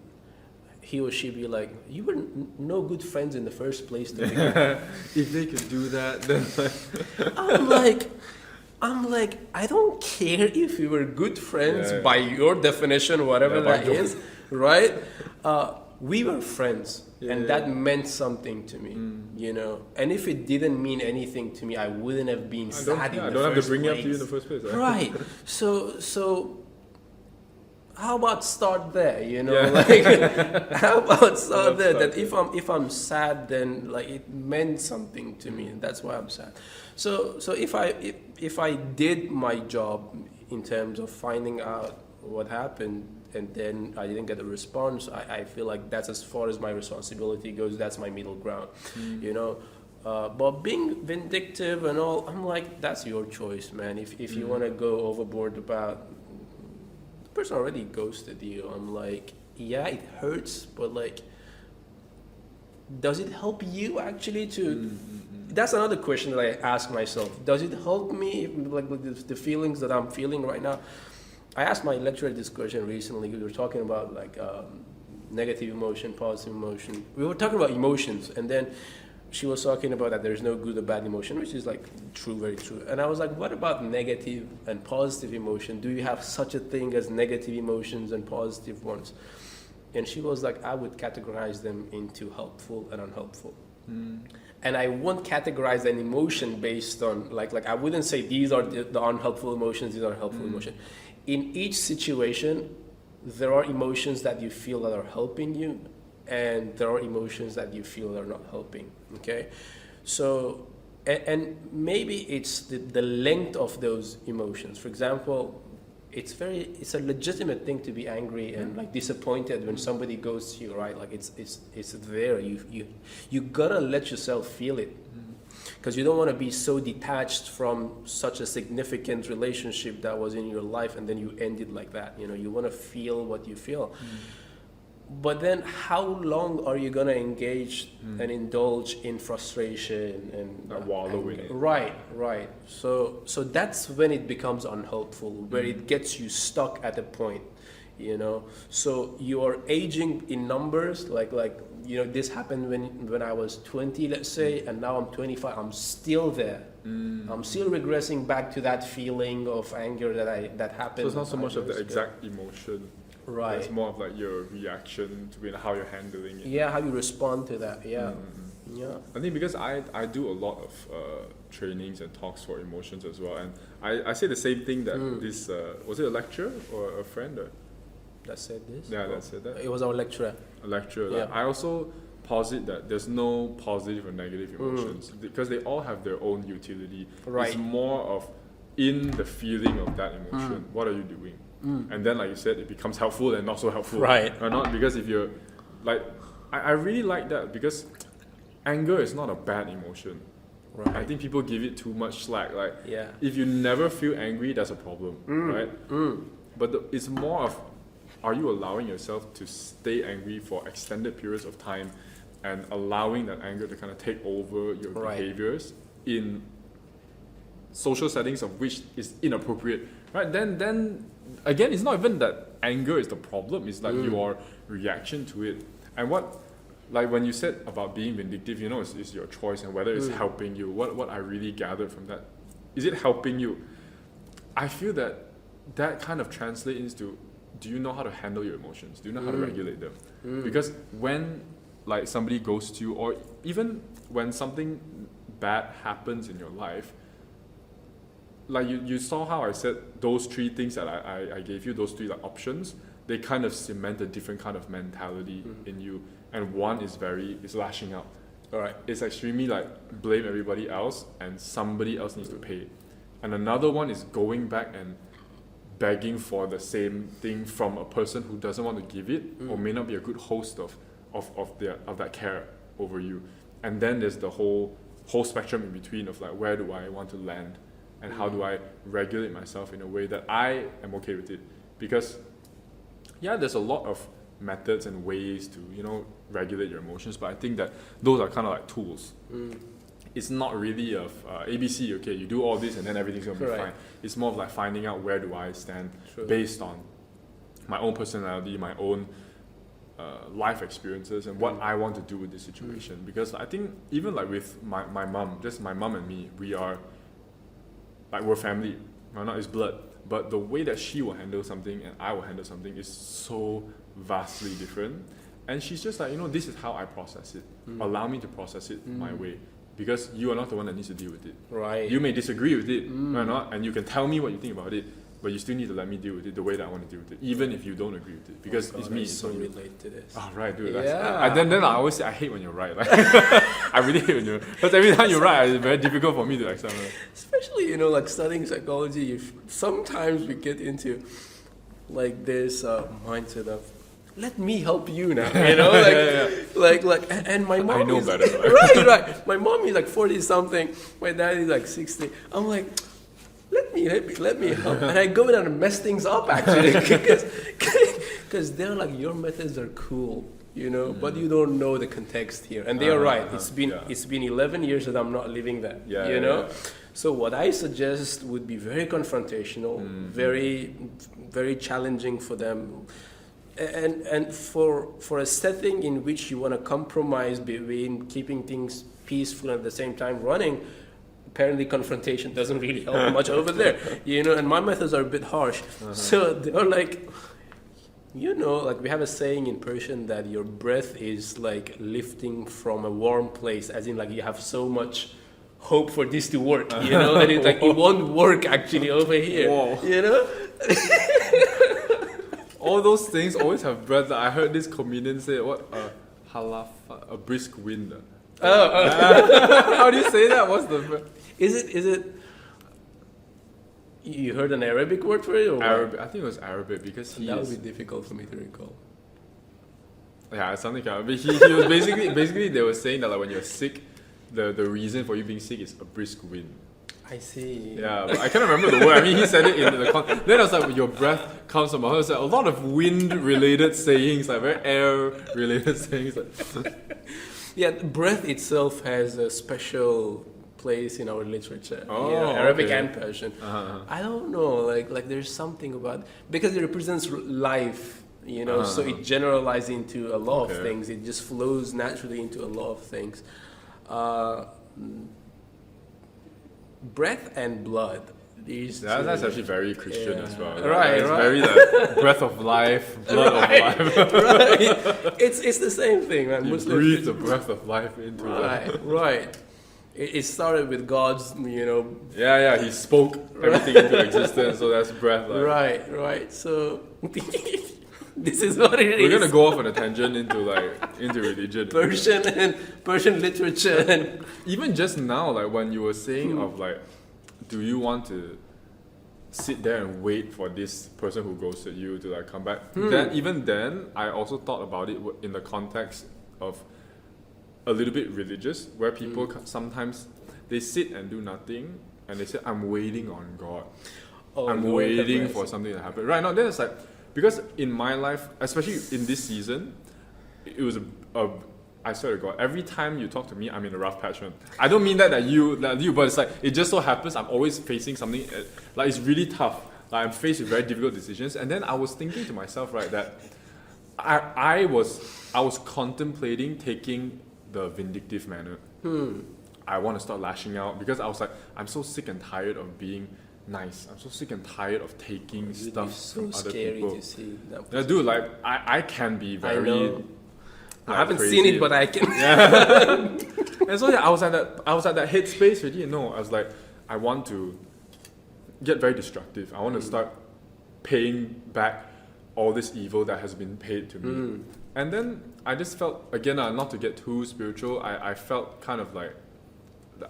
he or she be like, you were no good friends in the first place to begin. If they could do that, then I'm like, I don't care if we were good friends by your definition, whatever that is, right? We were friends, and that meant something to me, you know. And if it didn't mean anything to me, I wouldn't have been sad in the first place. I don't have to bring it up to you in the first place. Right. So how about start there, you know? Like, how about start there? That if I'm sad, then like it meant something to me, and that's why I'm sad. So if I did my job in terms of finding out what happened, and then I didn't get a response, I feel like that's as far as my responsibility goes. That's my middle ground, you know. But being vindictive and all, I'm like, that's your choice, man. If you want to go overboard about the person already ghosted you, I'm like, yeah, it hurts, but like, does it help you actually to? That's another question that I ask myself. Does it help me, like with the feelings that I'm feeling right now? I asked my lecturer this question recently. We were talking about like negative emotion, positive emotion. We were talking about emotions, and then she was talking about that there's no good or bad emotion, which is like true, very true. And I was like, what about negative and positive emotion? Do you have such a thing as negative emotions and positive ones? And she was like, I would categorize them into helpful and unhelpful. And I won't categorize an emotion based on like I wouldn't say these are the unhelpful emotions, these are helpful emotions. In each situation, there are emotions that you feel that are helping you, and there are emotions that you feel are not helping. Okay, so and maybe it's the length of those emotions. For example, it's a legitimate thing to be angry and like disappointed when somebody goes to you, right? Like it's there. You gotta let yourself feel it, because you don't want to be so detached from such a significant relationship that was in your life and then you end it like that. You want to feel what you feel. But then how long are you gonna engage and indulge in frustration and wallow in it? Right. So that's when it becomes unhelpful, where it gets you stuck at a point, So you are aging in numbers, like this happened when I was 20, let's say, and now I'm 25. I'm still there. I'm still regressing back to that feeling of anger that happened. So it's not so much of the exact emotion. Right. It's more of like your reaction to it, how you're handling it. Yeah, how you respond to that. Yeah. Yeah. I think because I do a lot of trainings and talks for emotions as well, and I say the same thing that this was it a lecturer or a friend that said this? Yeah, that said that. It was our lecturer. A lecturer. Yeah. I also posit that there's no positive or negative emotions because they all have their own utility. Right. It's more of in the feeling of that emotion. What are you doing? And then, like you said, it becomes helpful and not so helpful. Right. Or not, because if you're like, I really like that because anger is not a bad emotion. Right. I think people give it too much slack. Like, Yeah. if you never feel angry, that's a problem, right? But it's more of, are you allowing yourself to stay angry for extended periods of time and allowing that anger to kind of take over your behaviors in social settings of which is inappropriate, right? Then again, it's not even that anger is the problem, it's like your reaction to it. And like when you said about being vindictive, it's your choice and whether it's helping you. What I really gathered from that, is it helping you? I feel that kind of translates into, do you know how to handle your emotions? Do you know how to regulate them? Because when like somebody goes to you, or even when something bad happens in your life, like you saw how I said those three things that I gave you, those three like options, they kind of cement a different kind of mentality in you. And one is lashing out. All right. It's extremely like blame everybody else and somebody else needs to pay. And another one is going back and begging for the same thing from a person who doesn't want to give it or may not be a good host of that care over you. And then there's the whole spectrum in between of like, where do I want to land and how do I regulate myself in a way that I am okay with it? Because there's a lot of methods and ways to regulate your emotions, but I think that those are kind of like tools. It's not really of ABC, okay, you do all this and then everything's going to be fine. It's more of like finding out where do I stand based on my own personality, my own life experiences and what I want to do with this situation. Because I think even like with my mom, just my mom and me, we are like, we're family, we're not his blood, but the way that she will handle something and I will handle something is so vastly different. And she's just like, this is how I process it. Allow me to process it my way. Because you are not the one that needs to deal with it. Right. You may disagree with it or not, and you can tell me what you think about it, but you still need to let me deal with it the way that I want to deal with it, even if you don't agree with it. Because it's me. I so relate to this. Oh, right, dude. Then I always say I hate when you're right. Like, I really hate when you're right. Because every time you're right, it's very difficult for me to accept it. Especially, like studying psychology, sometimes we get into like this mindset of, let me help you now, like, and my mom I know is better. right. My mom is like 40 something. My dad is like 60. I'm like, let me help. And I go in and mess things up actually, because they're like, your methods are cool, you know, but you don't know the context here. And they are right. It's been 11 years that I'm not living that, you know. So what I suggest would be very confrontational, very, very challenging for them. And for a setting in which you want to compromise between keeping things peaceful and at the same time running, apparently confrontation doesn't really help much over there, you know. And my methods are a bit harsh. So they're like, you know, like we have a saying in Persian that your breath is like lifting from a warm place, as in like you have so much hope for this to work, you know, and it's like it won't work actually over here, you know. All those things always have breath. I heard this comedian say, what, halafa, a brisk wind. How do you say that? What's the... Is it, you heard an Arabic word for it? Or Arabic. I think it was Arabic because that would be difficult for me to recall. Yeah, something kind of... But he was basically they were saying that like when you're sick, the reason for you being sick is a brisk wind. I see. Yeah, but I can't remember the word. I mean, he said it in the then I was like, your breath comes from my heart. Like, a lot of wind-related sayings, like very air-related sayings. Yeah, breath itself has a special place in our literature. Oh, Arabic and Persian. I don't know, like there's something about, because it represents life, you know, so it generalizes into a lot of things. It just flows naturally into a lot of things. Breath and blood. That's actually very Christian as well. Right. It's very like breath of life, blood of life. Right. It's the same thing, man. You Muslim breathe the breath of life into Right. It started with God's, you know. Yeah. He spoke everything into existence, so that's breath. Like. Right. So this is what it is. We're gonna go off on a tangent into religion, Persian literature, and even just now, like when you were saying of like, do you want to sit there and wait for this person who ghosted you to like come back? Then I also thought about it in the context of a little bit religious, where people sometimes they sit and do nothing and they say, I'm waiting on God. I'm waiting for something to happen. Right now, then it's like, because in my life, especially in this season, it was I swear to God, every time you talk to me, I'm in a rough patch, man. I don't mean that you, but it's like, it just so happens I'm always facing something, like it's really tough. Like I'm faced with very difficult decisions. And then I was thinking to myself, right, that I was contemplating taking the vindictive manner. I want to start lashing out because I was like, I'm so sick and tired of being nice. I'm so sick and tired of taking stuff from other people. To see that. Yeah, dude, like I can be very. I haven't seen it, but I can. Yeah. And so I was at that headspace already. No, I was like, I want to get very destructive. I want to start paying back all this evil that has been paid to me. And then I just felt, again, not to get too spiritual, I felt kind of like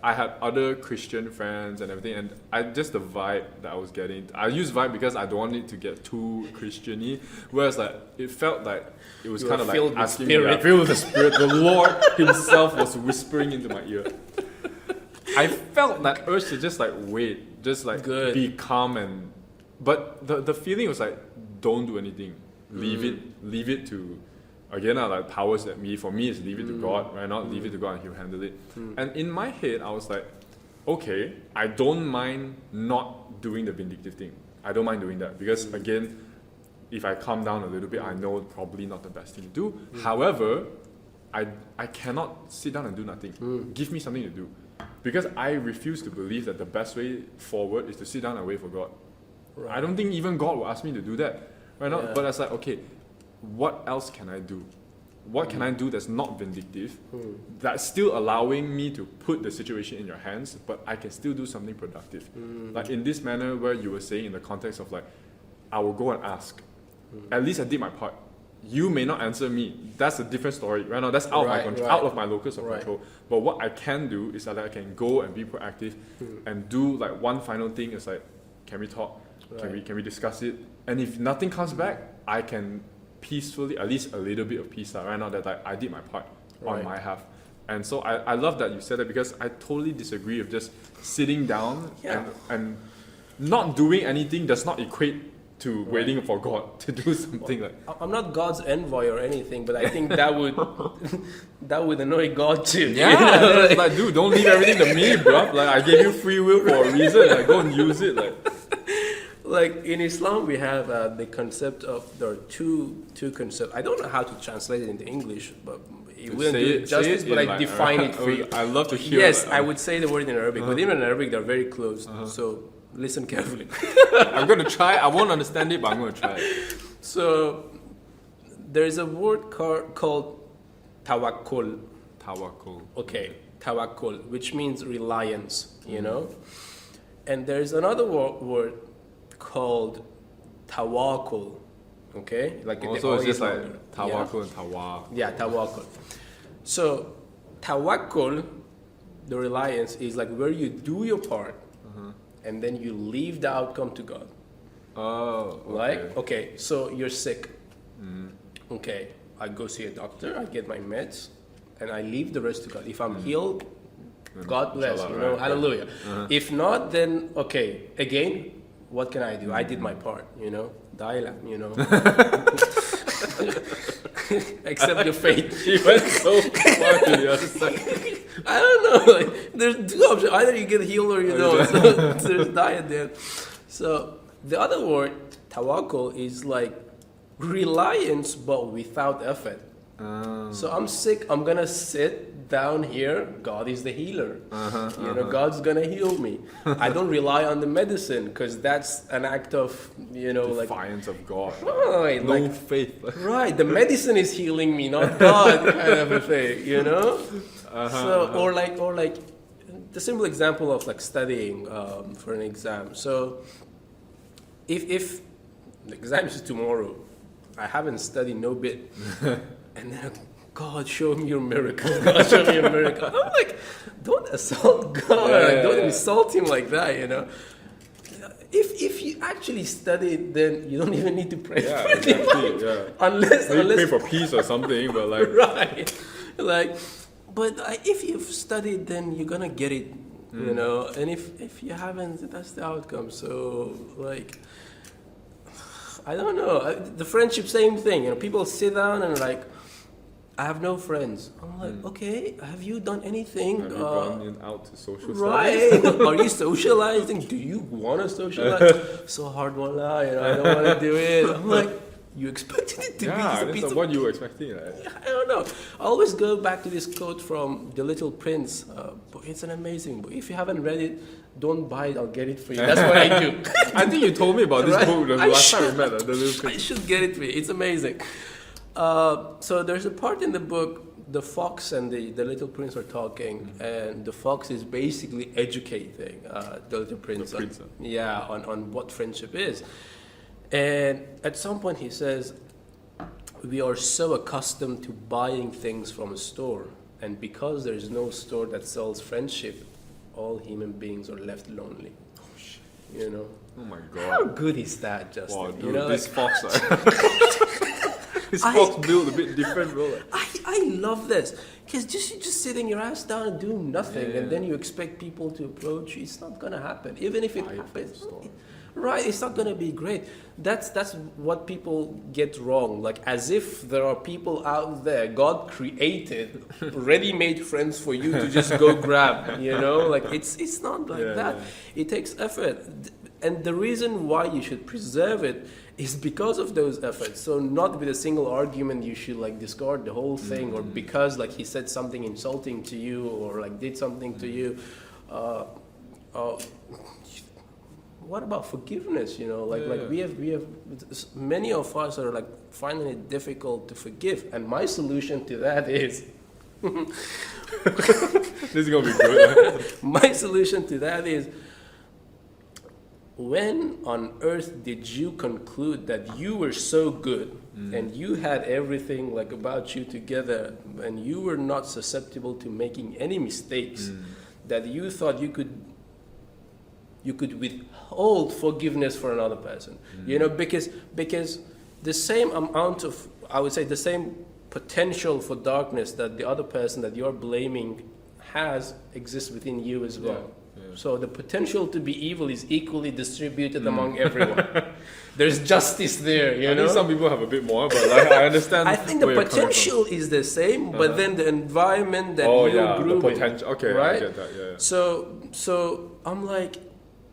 I had other Christian friends and everything, and just the vibe that I was getting. I use vibe because I don't want it to get too Christian-y. Whereas like it felt like it was kind of like asking me, filled with the Spirit. The Lord Himself was whispering into my ear. I felt that urge to just like wait, just like be calm but the feeling was like, don't do anything. Leave it to. Again, like powers that me. For me, it's leave it to God, right? Not leave it to God and He'll handle it. And in my head, I was like, okay, I don't mind not doing the vindictive thing. I don't mind doing that because again, if I calm down a little bit, I know probably not the best thing to do. However, I cannot sit down and do nothing. Give me something to do, because I refuse to believe that the best way forward is to sit down and wait for God. Right. I don't think even God will ask me to do that, right now. But I was like, okay, what else can I do? What can I do that's not vindictive, that's still allowing me to put the situation in your hands, but I can still do something productive? Like in this manner where you were saying in the context of like, I will go and ask. At least I did my part. You may not answer me. That's a different story. Right now, that's out of my control, out of my locus of control. But what I can do is that I can go and be proactive and do like one final thing is like, can we talk? Can we discuss it? And if nothing comes back, I can peacefully, at least a little bit of peace right now that like, I did my part on my half. And so I love that you said that, because I totally disagree with just sitting down and not doing anything does not equate to waiting for God to do something like. I'm not God's envoy or anything, but I think that would that would annoy God too. Yeah, you know? it's like, dude, don't leave everything to me, bro. Like, I gave you free will for a reason. Like, go and use it. Like in Islam, we have the concept of there are two concepts. I don't know how to translate it into English, but it wouldn't do it justice. But I define it for you. I love to hear. Yes, I would say the word in Arabic, but even in Arabic, they're very close. So listen carefully. I'm gonna try. I won't understand it, but I'm gonna try it. So there's a word called tawakkul. Tawakkul. Okay, tawakkul, which means reliance. You know, and there's another word called tawakkul. Okay, like also it's just like longer. tawakkul and tawa. Yeah, tawakkul. So tawakkul, the reliance, is like where you do your part and then you leave the outcome to God. Oh, okay. Like, okay, so you're sick. Okay, I go see a doctor, I get my meds, and I leave the rest to God. If I'm healed, God bless, Inshallah, you know, right, hallelujah. If not, then okay, again, what can I do? I did my part, you know, Daila, you know. Accept your fate. He went so far to the other side. I don't know. Like, there's two options. Either you get healed or you don't. So there's diet there. So the other word, tawakkul, is like reliance but without effort. So I'm sick. I'm gonna sit down here. God is the healer. You know, God's gonna heal me. I don't rely on the medicine because that's an act of, you know, Defiance of God. Right, No like faith. right. The medicine is healing me, not God, kind of a thing. You know. Or like the simple example of like studying for an exam. So if the exam is tomorrow, I haven't studied no bit. And then, God, show me your miracle. God, show me your miracle. I'm like, don't assault God. Yeah. Don't insult him like that, you know. If you actually studied, then you don't even need to pray Yeah, for it. exactly. Yeah. Unless Pray for peace or something, but like. right. Like, but if you've studied, then you're gonna get it, you know. And if you haven't, that's the outcome. So like, I don't know. The friendship, same thing. You know, people sit down and like, I have no friends. I'm like, okay, have you done anything? Have you gone out to social Right? studies? Are you socializing? Do you want to socialize? So hard, wallah, you know, I don't want to do it. I'm like, you expected it to be just a Yeah, piece that's of... what you were expecting, right? I don't know. I always go back to this quote from The Little Prince. But it's an amazing book. If you haven't read it, don't buy it. I'll get it for you. That's what I do. I think you told me about this Right? book the I last time we should- met. The Little I Prince. should get it for you. It's amazing. So there's a part in the book, the fox and the little prince are talking, and the fox is basically educating the little prince, on what friendship is. And at some point he says, we are so accustomed to buying things from a store, and because there is no store that sells friendship, all human beings are left lonely. Oh shit! You know. Oh my How god. good is that, Justin? Wow, dude, you know, this like, fox. This fox built a bit different, bro. Like. I love this because you're just sitting your ass down and doing nothing, and then you expect people to approach you. It's not gonna happen, even if it happens. Right, it's not gonna be great. That's what people get wrong. Like as if there are people out there God created ready-made friends for you to just go grab. You know, like it's not like that. Yeah. It takes effort, and the reason why you should preserve it is because of those efforts. So not with a single argument you should like discard the whole thing, or because like he said something insulting to you or like did something to you. What about forgiveness? You know, like we have many of us are like finding it difficult to forgive, and my solution to that is. This is gonna be good. My solution to that is. When on earth did you conclude that you were so good and you had everything like about you together and you were not susceptible to making any mistakes that you thought you could withhold forgiveness for another person? You know, because the same amount of, I would say, the same potential for darkness that the other person that you're blaming has exists within you as well. So the potential to be evil is equally distributed among everyone. There's justice there, you know. I think some people have a bit more, but like I understand. I think the potential is the same, but then the environment that grew the potential. Okay, right? I get that. Yeah. So I'm like,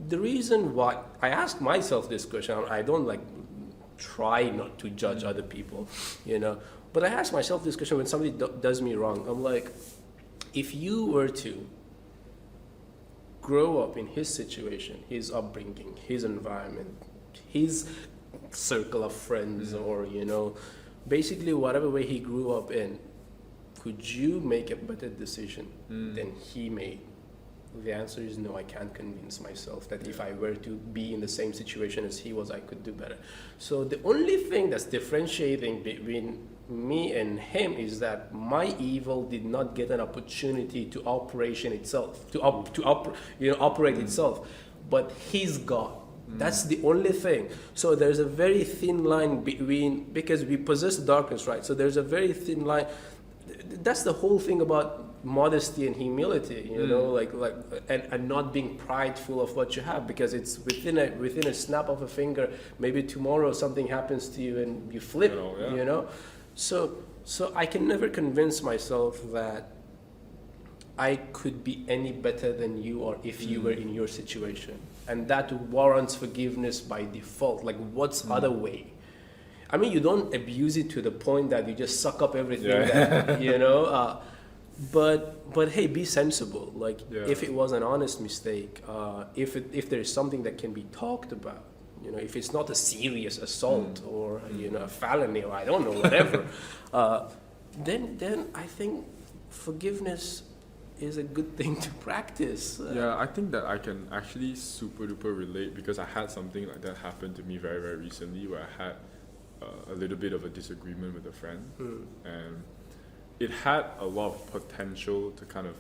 the reason why I ask myself this question, I don't like try not to judge other people, you know, but I ask myself this question when somebody does me wrong. I'm like, if you were to grow up in his situation, his upbringing, his environment, his circle of friends, or, you know, basically whatever way he grew up in, could you make a better decision than he made? The answer is no. I can't convince myself that if I were to be in the same situation as he was, I could do better. So the only thing that's differentiating between me and him is that my evil did not get an opportunity to operation itself, operate itself, but his God. That's the only thing. So there's a very thin line between, because we possess darkness, right? So there's a very thin line. That's the whole thing about modesty and humility, you know, and not being prideful of what you have, because it's within a snap of a finger. Maybe tomorrow something happens to you and you flip, you know. So I can never convince myself that I could be any better than you, or if you were in your situation, and that warrants forgiveness by default. Like, what's other way? I mean, you don't abuse it to the point that you just suck up everything, that, you know. But hey, be sensible. Like, if it was an honest mistake, if there is something that can be talked about, you know, if it's not a serious assault or you know, a felony, or I don't know, whatever, then I think forgiveness is a good thing to practice. I think that I can actually super duper relate, because I had something like that happen to me very, very recently, where I had a little bit of a disagreement with a friend, and it had a lot of potential to kind of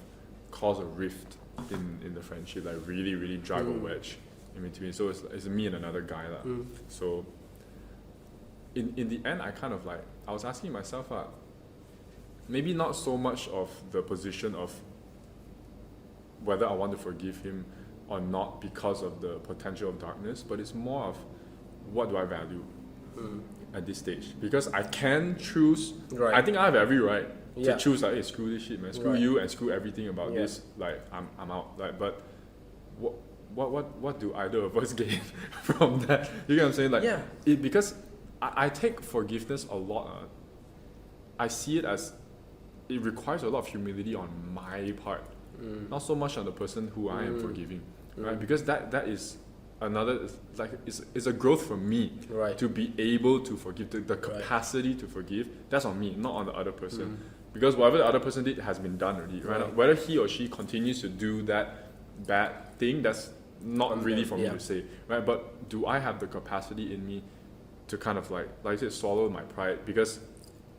cause a rift in the friendship, like really, really drive a wedge in between. So it's me and another guy. So in the end, I kind of like, I was asking myself, maybe not so much of the position of whether I want to forgive him or not because of the potential of darkness, but it's more of what do I value at this stage. Because I can choose, I think I have every right to choose, like, hey, screw this shit, man, screw you and screw everything about this, like, I'm out. Like, but what do either of us gain from that? You get what I'm saying? Like, because I take forgiveness a lot. I see it as it requires a lot of humility on my part, not so much on the person who I am forgiving, right? Because that is another, like, it's a growth for me, to be able to forgive, the capacity to forgive. That's on me, not on the other person, because whatever the other person did has been done already, right? Whether he or she continues to do that bad thing, that's not really for me to say, right? But do I have the capacity in me to kind of like I said, swallow my pride? Because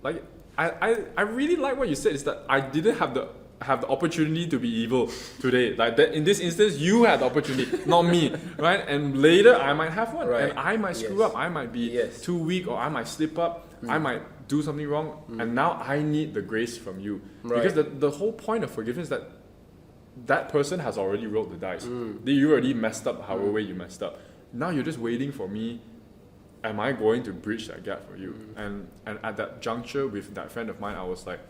like I really like what you said, is that I didn't have the opportunity to be evil today. Like that, in this instance, you had the opportunity, not me, right? And later I might have one, and I might screw up. I might be too weak, or I might slip up. I might do something wrong, and now I need the grace from you, because the whole point of forgiveness is that person has already rolled the dice. You already messed up however way you messed up. Now you're just waiting for me. Am I going to bridge that gap for you? And at that juncture with that friend of mine, I was like,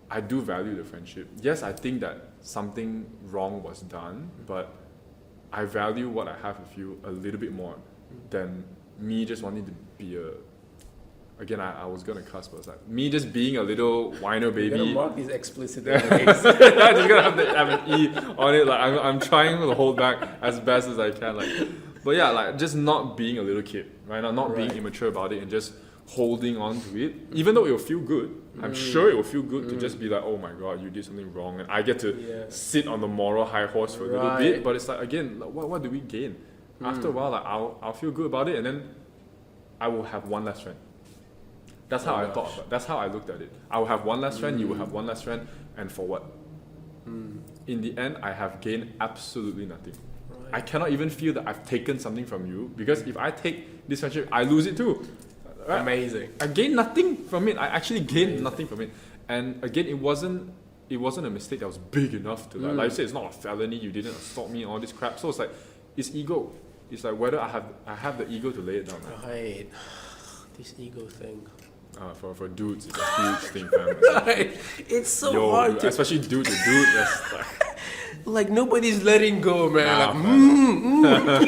I do value the friendship. Yes, I think that something wrong was done, but I value what I have with you a little bit more than me just wanting to be again, I was gonna cuss, but it's like me just being a little whiner baby. You're gonna mark these explicit I'm just gonna have an E on it. Like I'm trying to hold back as best as I can. Like, but yeah, like just not being a little kid, right? Not being immature about it and just holding on to it, even though it will feel good. I'm sure it will feel good to just be like, oh my god, you did something wrong, and I get to sit on the moral high horse for a little bit. But it's like, again, what do we gain? After a while, like I'll feel good about it, and then I will have one less friend. That's how I thought about it. That's how I looked at it. I will have one less friend, you will have one less friend, and for what? In the end, I have gained absolutely nothing. I cannot even feel that I've taken something from you, because if I take this friendship, I lose it too. Right? Amazing. I gained nothing from it. I actually gained nothing from it. And again, it wasn't it wasn't a mistake that was big enough to like you said, it's not a felony, you didn't assault me, all this crap. So it's like, it's ego. It's like whether I have the ego to lay it down. Right. This ego thing. For dudes, it's a huge thing, fam. Right. It's so hard to... Especially dude to dude, that's like nobody's letting go, man. Nah,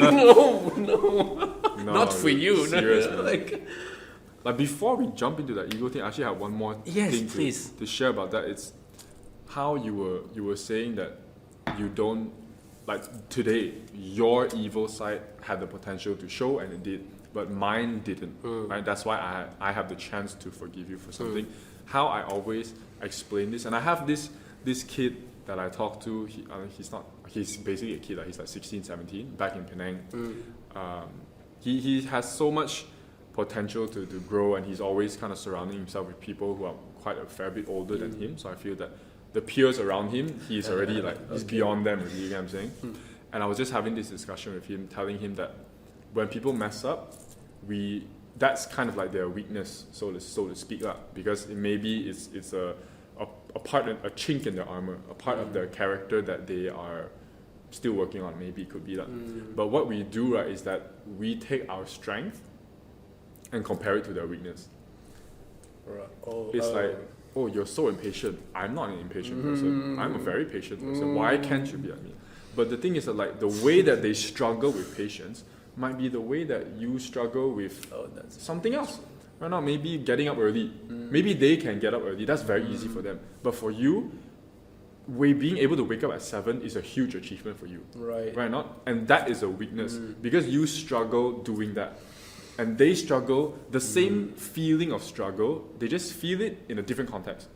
No, not for you. Serious, no. Like before we jump into that ego thing, I actually have one more thing to share about that. It's how you were saying that you don't, like today, your evil side had the potential to show, and it did, but mine didn't. Right? That's why I have the chance to forgive you for something. How I always explain this, and I have this kid that I talk to. He's basically a kid. He's like 16, 17, back in Penang. He has so much potential to grow, and he's always kind of surrounding himself with people who are quite a fair bit older than him. So I feel that the peers around him, he's already he's beyond them. You get what I'm saying? And I was just having this discussion with him, telling him that when people mess up, that's kind of like their weakness, so to speak, because it's a part, a chink in their armor, a part of their character that they are still working on. Maybe it could be that. But what we do, right, is that we take our strength and compare it to their weakness. It's like, oh, you're so impatient. I'm not an impatient person. I'm a very patient person. Why can't you be like me? But the thing is that like the way that they struggle with patience might be the way that you struggle with something else. Right now, maybe getting up early. Maybe they can get up early. That's very easy for them. But for you, being able to wake up at 7 is a huge achievement for you. Right not? And that is a weakness because you struggle doing that. And they struggle, the same feeling of struggle, they just feel it in a different context.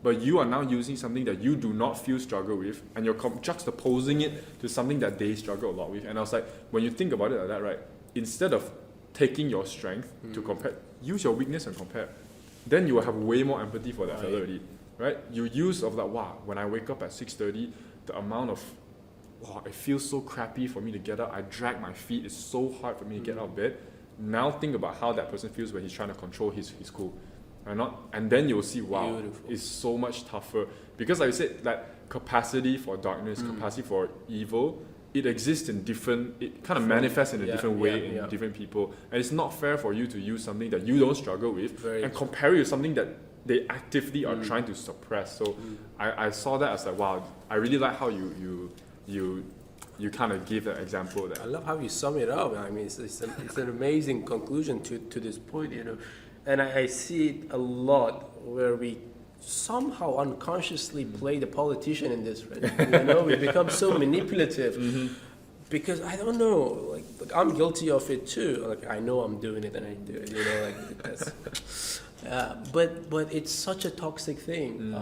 But you are now using something that you do not feel struggle with, and you're juxtaposing it to something that they struggle a lot with. And I was like, when you think about it like that, right, instead of taking your strength to compare, use your weakness and compare. Then you will have way more empathy for that fella already, right? You use of like, wow, when I wake up at 6:30, the amount of, wow, it feels so crappy for me to get up. I drag my feet. It's so hard for me to get out of bed. Now think about how that person feels when he's trying to control his cool. And then you'll see, wow, beautiful. It's so much tougher. Because like I said, that capacity for darkness, capacity for evil, it exists in different, it kind of manifests in a different way in different people. And it's not fair for you to use something that you don't struggle with and compare it with something that they actively are trying to suppress. So I saw that as like, wow, I really like how you kind of give that example. That I love how you sum it up. I mean, it's an amazing conclusion to this point, you know. And I see it a lot where we somehow unconsciously play the politician in this, right? You know, we become so manipulative because I don't know, like I'm guilty of it too. Like I know I'm doing it and I do it, you know, like that's. But it's such a toxic thing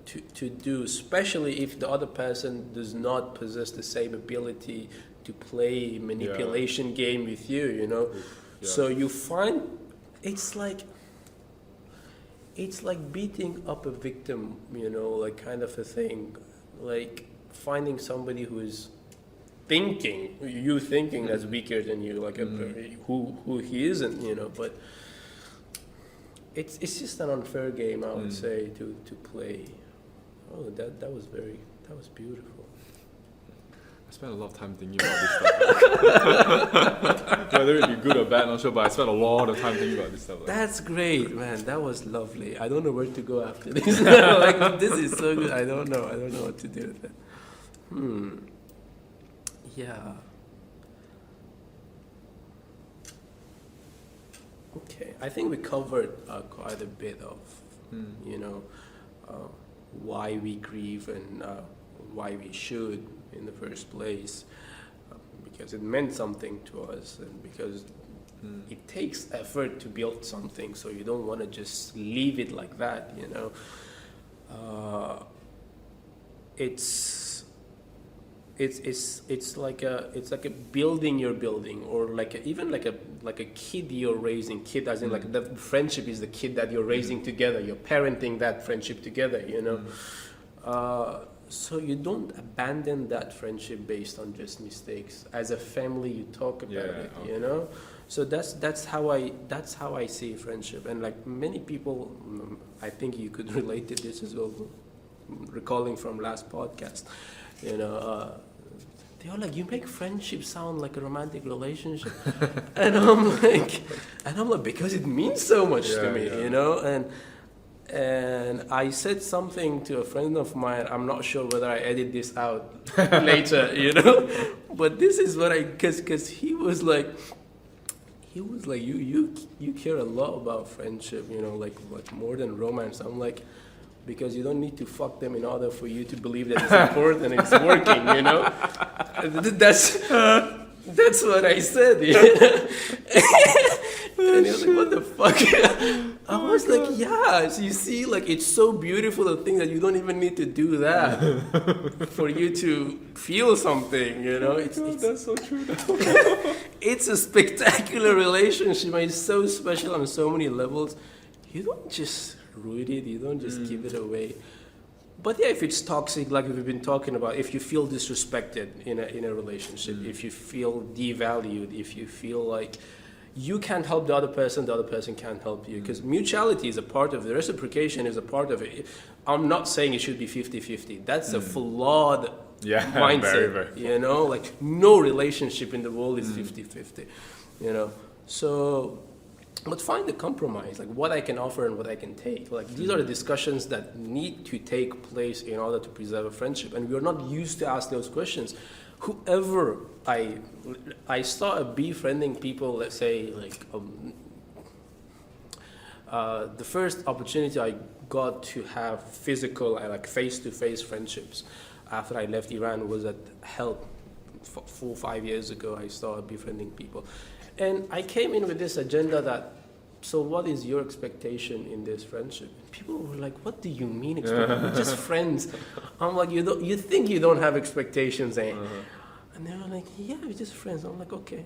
to do, especially if the other person does not possess the same ability to play manipulation game with you, you know. So you find it's like beating up a victim, you know, like kind of a thing, like finding somebody who is thinking that's weaker than you, like who he isn't, you know, but. It's just an unfair game, I would say, to play. Oh, that was beautiful. I spent a lot of time thinking about this stuff. Whether it be good or bad, not sure, but I spent a lot of time thinking about this stuff. That's great, man. That was lovely. I don't know where to go after this. Like this is so good. I don't know what to do with it. Yeah. Okay, I think we covered quite a bit of, you know, why we grieve and why we should in the first place, because it meant something to us and because it takes effort to build something, so you don't want to just leave it like that, you know. It's like a building you're building, or even like a kid you're raising. Kid as in like the friendship is the kid that you're raising together. You're parenting that friendship together, you know. So you don't abandon that friendship based on just mistakes. As a family, you talk about it, you know. So that's how I see friendship, and like many people, I think you could relate to this as well. recalling from last podcast, you know, they were like, you make friendship sound like a romantic relationship. and I'm like, because it means so much to me, you know, and I said something to a friend of mine. I'm not sure whether I edit this out later, you know, but this is what because he was like, you care a lot about friendship, you know, like more than romance. I'm like, because you don't need to fuck them in order for you to believe that it's important and it's working, you know. That's what I said. You know? And he was like, what the fuck? I was like, yeah, so you see, like, it's so beautiful to think that you don't even need to do that for you to feel something, you know? That's so true. It's a spectacular relationship, and it's so special on so many levels. You don't just ruin it, you don't just give it away. But yeah, if it's toxic, like we've been talking about, if you feel disrespected in a relationship, if you feel devalued, if you feel like you can't help the other person can't help you, because mutuality is a part of it, reciprocation is a part of it. I'm not saying it should be 50-50. That's a flawed mindset, very you know, like no relationship in the world is 50-50, you know. So, but find the compromise, like what I can offer and what I can take. Like these are the discussions that need to take place in order to preserve a friendship, and we're not used to ask those questions. Whoever I started befriending people, let's say, like the first opportunity I got to have physical, like face-to-face friendships after I left Iran was at HELP 4 or 5 years ago. I started befriending people, and I came in with this agenda that, so what is your expectation in this friendship? People were like, what do you mean expectation? We're just friends. I'm like, you think you don't have expectations, eh? And they were like, yeah, we're just friends. I'm like, okay.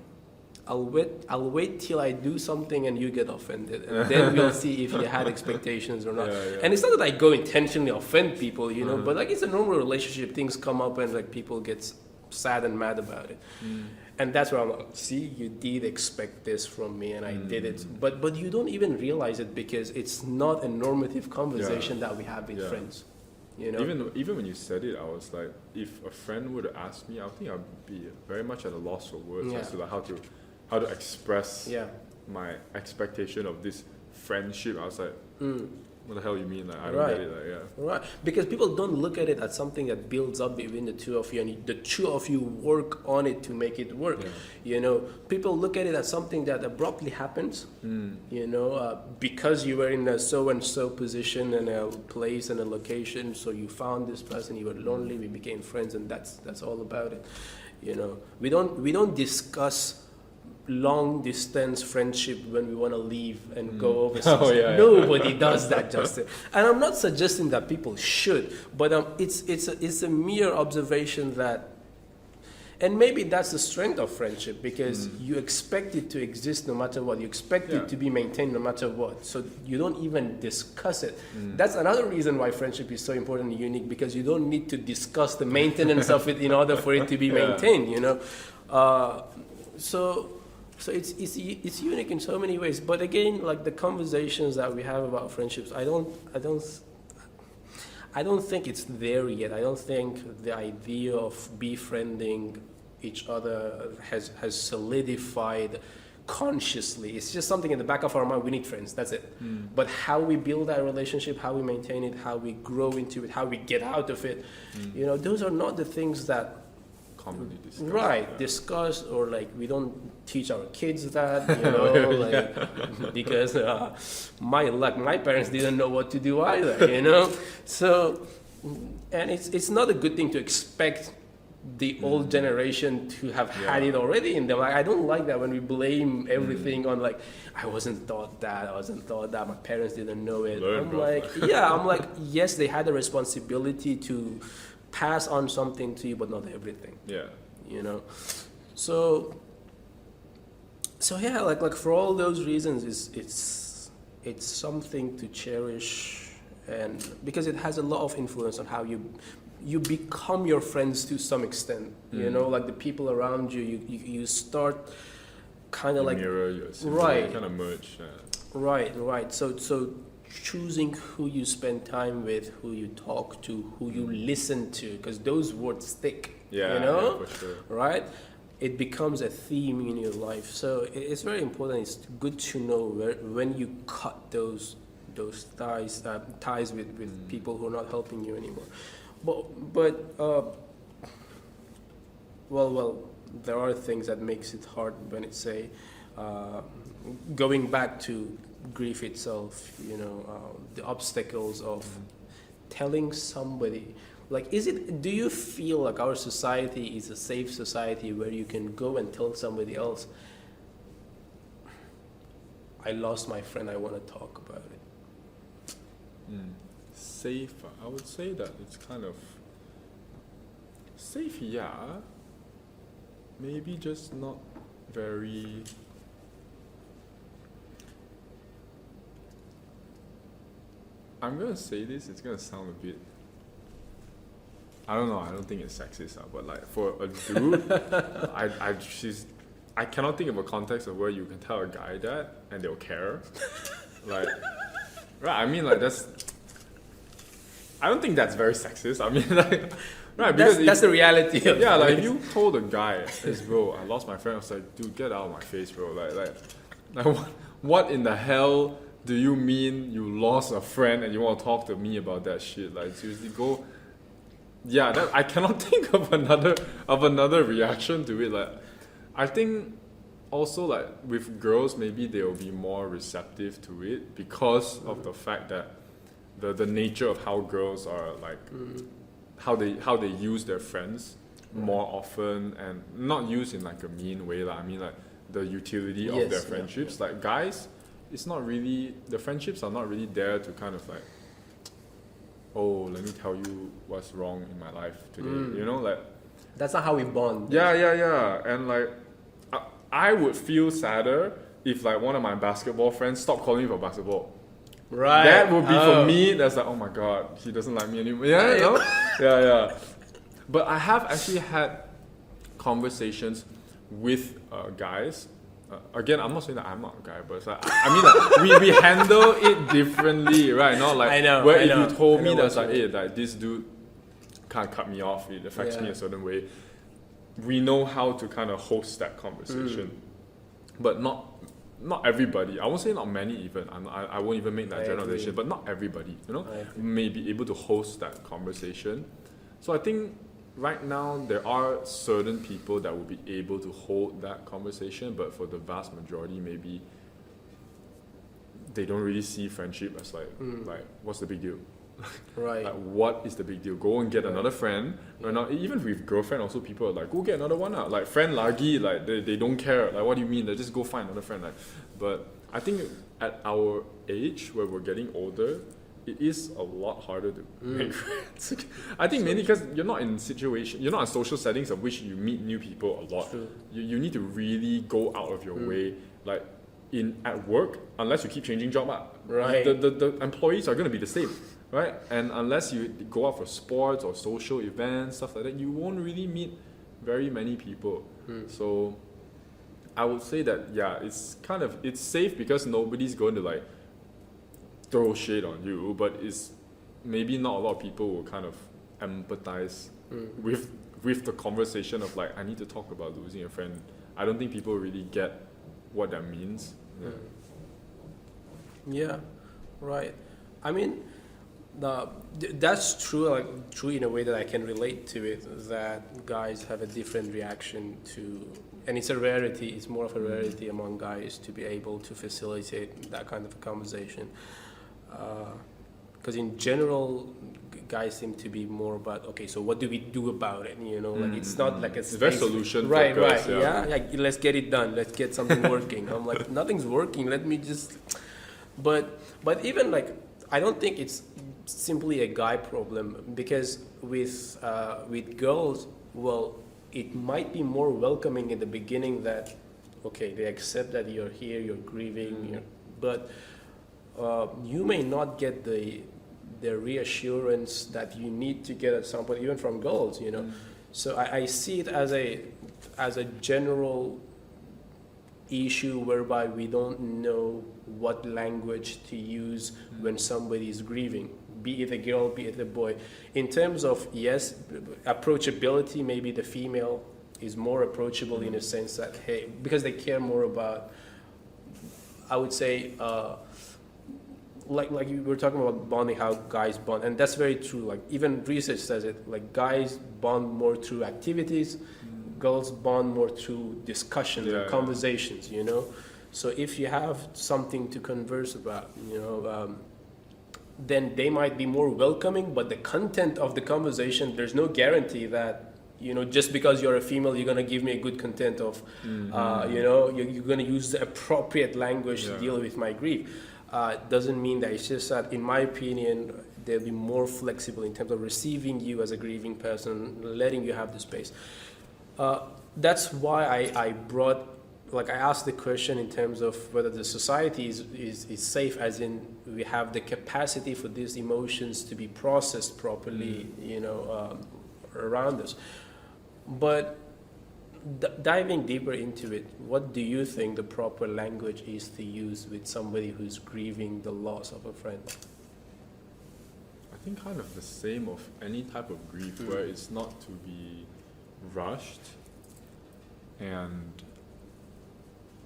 I'll wait till I do something and you get offended, and then we'll see if you had expectations or not. And it's not that I go intentionally offend people, you know, but like it's a normal relationship. Things come up and like people get sad and mad about it. And that's where I'm like, see, you did expect this from me, and I did it. But you don't even realize it because it's not a normative conversation that we have with friends. You know? Even when you said it, I was like, if a friend would ask me, I think I'd be very much at a loss for words as to like how to express my expectation of this friendship. I was like, what the hell you mean? Like, I don't get it. Like, Right. Because people don't look at it as something that builds up between the two of you, and the two of you work on it to make it work. You know, people look at it as something that abruptly happens, you know, because you were in a so-and-so position and a place and a location, so you found this person, you were lonely, we became friends, and that's all about it. You know, we don't discuss long distance friendship when we want to leave and go overseas. Nobody does that, Justin. And I'm not suggesting that people should, but it's a mere observation that, and maybe that's the strength of friendship, because you expect it to exist no matter what. You expect it to be maintained no matter what. So you don't even discuss it. That's another reason why friendship is so important and unique, because you don't need to discuss the maintenance of it in order for it to be maintained, you know. So it's unique in so many ways. But again, like the conversations that we have about friendships, I don't think it's there yet. I don't think the idea of befriending each other has solidified consciously. It's just something in the back of our mind. We need friends. That's it. But how we build that relationship, how we maintain it, how we grow into it, how we get out of it, you know, those are not the things that commonly discussed. Discuss, or like we don't teach our kids that, you know, because my parents didn't know what to do either, you know. So, and it's not a good thing to expect the old generation to have had it already in them. Like, I don't like that when we blame everything on like, I wasn't taught that, my parents didn't know it. I'm like, yes, they had a responsibility to pass on something to you, but not everything. You know. So yeah, like for all those reasons, it's something to cherish, and because it has a lot of influence on how you become your friends to some extent. You know, like the people around you start kind of like mirror yourself, kind of merge. Right. So choosing who you spend time with, who you talk to, who you listen to, because those words stick. Yeah, you know, yeah, for sure. right? It becomes a theme in your life. So it's very important. It's good to know when you cut those ties with people who are not helping you anymore. But well, there are things that makes it hard when it's going back to grief itself. You know, the obstacles of telling somebody. Like, do you feel like our society is a safe society where you can go and tell somebody else, I lost my friend, I want to talk about it? Safe, I would say that it's kind of safe, yeah. Maybe just not very. I'm gonna say this, it's gonna sound a bit, I don't know, I don't think it's sexist, but like for a dude, I cannot think of a context of where you can tell a guy that and they'll care. Like, right, I mean, like, I don't think that's very sexist. I mean, like, right, because that's the reality of yeah, like, if you told a guy, hey, bro, I lost my friend, I was like, dude, get out of my face, bro. Like what in the hell do you mean you lost a friend and you want to talk to me about that shit? Like, seriously, go. Yeah, I cannot think of another reaction to it. Like, I think also, like, with girls, maybe they'll be more receptive to it because of the fact that the nature of how girls are, like, how they use their friends more often, and not use in like a mean way. Like, I mean, like, the utility of their friendships. Yeah. Like, guys, it's not really, the friendships are not really there to kind of like, oh, let me tell you what's wrong in my life today. You know, like, that's not how we bond. Yeah. And like, I would feel sadder if like one of my basketball friends stopped calling me for basketball. Right. That would be for me. That's like, oh my god, he doesn't like me anymore. Yeah, you know? Yeah. But I have actually had conversations with guys. Again, I'm not saying that I'm not a guy, but it's like, I mean, like, we handle it differently, right? Not like, I know, if you told me that's like, hey, like, this dude can't cut me off, it affects me a certain way. We know how to kind of host that conversation, but not everybody. I won't say not many even. I won't even make that generalization, but not everybody, you know, may be able to host that conversation. So I think right now there are certain people that will be able to hold that conversation, but for the vast majority, maybe they don't really see friendship as like what's the big deal? Right. Like, what is the big deal? Go and get another friend. Right now, even with girlfriend, also people are like, go get another one out. Like, friend lagi, like, they don't care. Like, what do you mean? They just go find another friend. Like, but I think at our age, where we're getting older, it is a lot harder to make friends. I think mainly because you're not in social settings of which you meet new people a lot. True. You need to really go out of your way. Like, at work, unless you keep changing job, right? The employees are going to be the same. Right, and unless you go out for sports or social events, stuff like that, you won't really meet very many people. So I would say that it's safe because nobody's going to like throw shade on you, but it's maybe not a lot of people will kind of empathize with the conversation of like, I need to talk about losing a friend. I don't think people really get what that means. Yeah, right. I mean, that's true. Like, true in a way that I can relate to it. That guys have a different reaction to, and it's a rarity. It's more of a rarity among guys to be able to facilitate that kind of a conversation. Because in general, guys seem to be more about, okay, so what do we do about it? You know, like, it's not like it's very solution right, focused, yeah. Like, let's get it done. Let's get something working. I'm like, nothing's working. Let me just. But even like, I don't think it's simply a guy problem, because with girls, well, it might be more welcoming in the beginning that, okay, they accept that you're here, you're grieving, but you may not get the reassurance that you need to get at some point, even from girls, you know. So I see it as a general issue whereby we don't know what language to use when somebody is grieving, be it a girl, be it a boy. In terms of, yes, approachability, maybe the female is more approachable in a sense that, hey, because they care more about, I would say, like you were talking about bonding, how guys bond, and that's very true. Like even research says it, like guys bond more through activities, girls bond more through discussions and conversations, you know. So if you have something to converse about, you know, then they might be more welcoming, but the content of the conversation, there's no guarantee that, you know, just because you're a female, you're going to give me a good content of, you know, you're going to use the appropriate language to deal with my grief. Doesn't mean that. It's just that, in my opinion, they'll be more flexible in terms of receiving you as a grieving person, letting you have the space. That's why I brought, like, I asked the question in terms of whether the society is safe, as in we have the capacity for these emotions to be processed properly, you know, around us. But diving deeper into it, what do you think the proper language is to use with somebody who's grieving the loss of a friend? I think kind of the same of any type of grief, where it's not to be rushed, and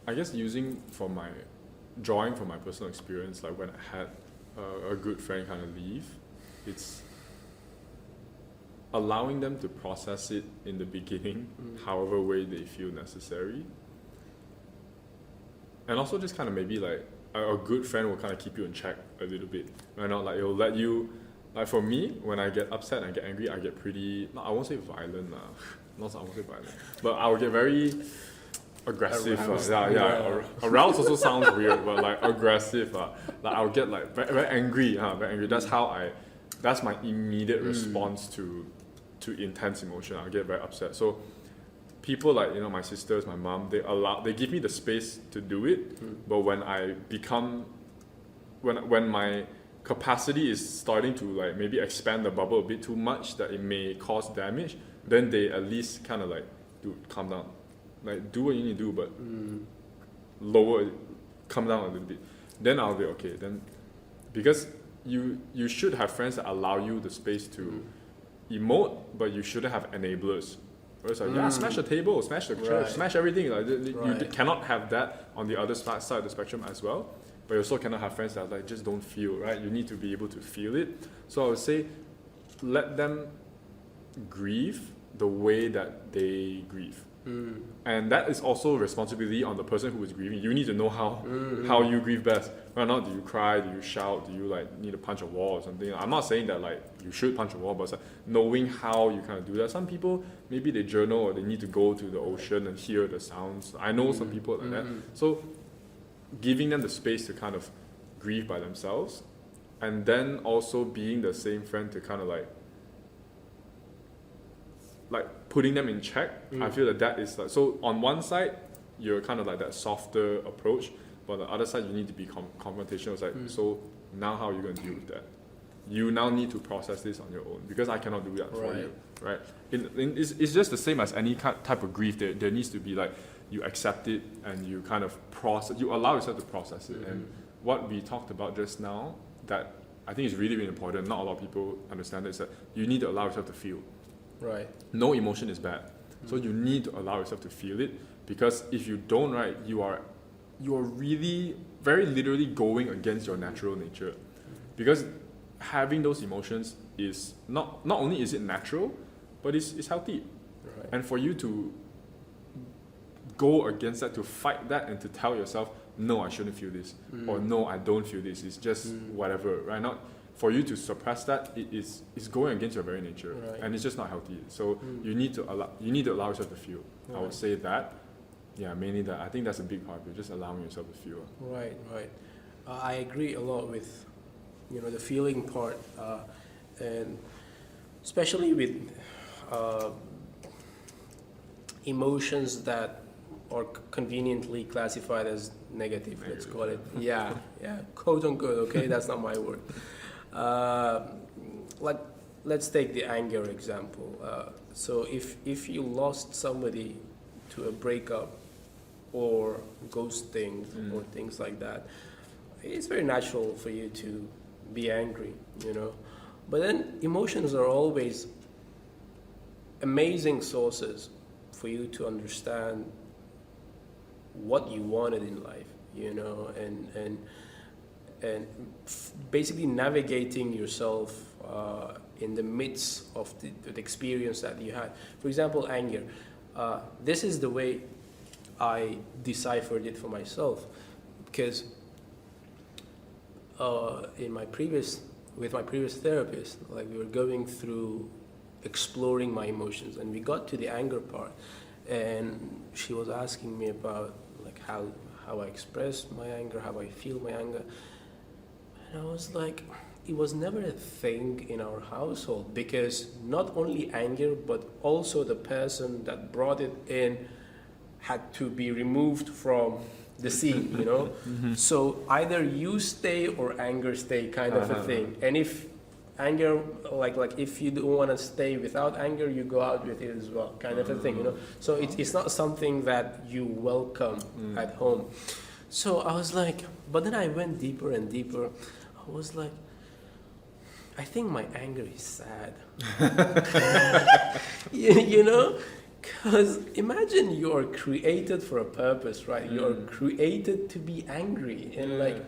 I guess drawing from my personal experience, like when I had a good friend kind of leave, it's allowing them to process it in the beginning, however way they feel necessary. And also just kind of maybe like a good friend will kind of keep you in check a little bit. Right? Not like it'll let you, like for me, when I get upset and I get angry, I get pretty, I won't say violent, I won't say violent, but I will get very aggressive. Aroused also sounds weird, but like aggressive. Like I'll get like very angry. Very angry. That's my immediate response to intense emotion. I'll get very upset. So people like, you know, my sisters, my mom, they give me the space to do it. But when I become, when my capacity is starting to like maybe expand the bubble a bit too much, that it may cause damage, then they at least kind of like, dude, calm down. Like, do what you need to do, but come down a little bit. Then I'll be okay. Then, because you should have friends that allow you the space to emote, but you shouldn't have enablers. Where it's like, smash the table, smash the chair, smash everything. Like, you cannot have that on the other side of the spectrum as well. But you also cannot have friends that like just don't feel, right? You need to be able to feel it. So I would say, let them grieve the way that they grieve. And that is also responsibility on the person who is grieving. You need to know how you grieve best. Right now, do you cry? Do you shout? Do you like need to punch a wall or something? I'm not saying that like you should punch a wall, but it's like knowing how you kind of do that. Some people, maybe they journal or they need to go to the ocean and hear the sounds. I know some people like that. So giving them the space to kind of grieve by themselves, and then also being the same friend to kind of like putting them in check. I feel that is like, so on one side you're kind of like that softer approach, but on the other side you need to be confrontational. It's like, so now how are you going to deal with that? You now need to process this on your own, because I cannot do that for you, right? It's just the same as any type of grief. There needs to be like, you accept it and you kind of process, you allow yourself to process it. And what we talked about just now, that I think is really, really important, not a lot of people understand it, is that you need to allow yourself to feel. Right. No emotion is bad. So you need to allow yourself to feel it, because if you don't, right, you are really very literally going against your natural nature. Because having those emotions is not only is it natural, but it's healthy. Right. And for you to go against that, to fight that, and to tell yourself, no, I shouldn't feel this, or no, I don't feel this, it's just whatever, right? Not for you to suppress that, it's going against your very nature, and it's just not healthy. So you need to allow yourself to feel. I would say that, mainly that. I think that's a big part of it, just allowing yourself to feel. Right. I agree a lot with, the feeling part, and especially with emotions that are conveniently classified as negative. Let's call it. Yeah, quote unquote. Okay, that's not my word. Like, let's take the anger example. So if you lost somebody to a breakup, or ghosting or things like that, it's very natural for you to be angry, you know. But then emotions are always amazing sources for you to understand what you wanted in life, you know, and basically navigating yourself in the midst of the experience that you had. For example, anger. This is the way I deciphered it for myself, because with my previous therapist, like we were going through exploring my emotions, and we got to the anger part, and she was asking me about like how I express my anger, how I feel my anger, and I was like, it was never a thing in our household, because not only anger but also the person that brought it in had to be removed from the scene, you know. So either you stay or anger stay, kind of a thing. And if anger, like if you don't want to stay without anger, you go out with it as well, kind of a thing, you know. So it's not something that you welcome at home. So I was like, but then I went deeper and deeper. I was like, I think my anger is sad. You know? Because imagine you are created for a purpose, right? You are created to be angry, and like,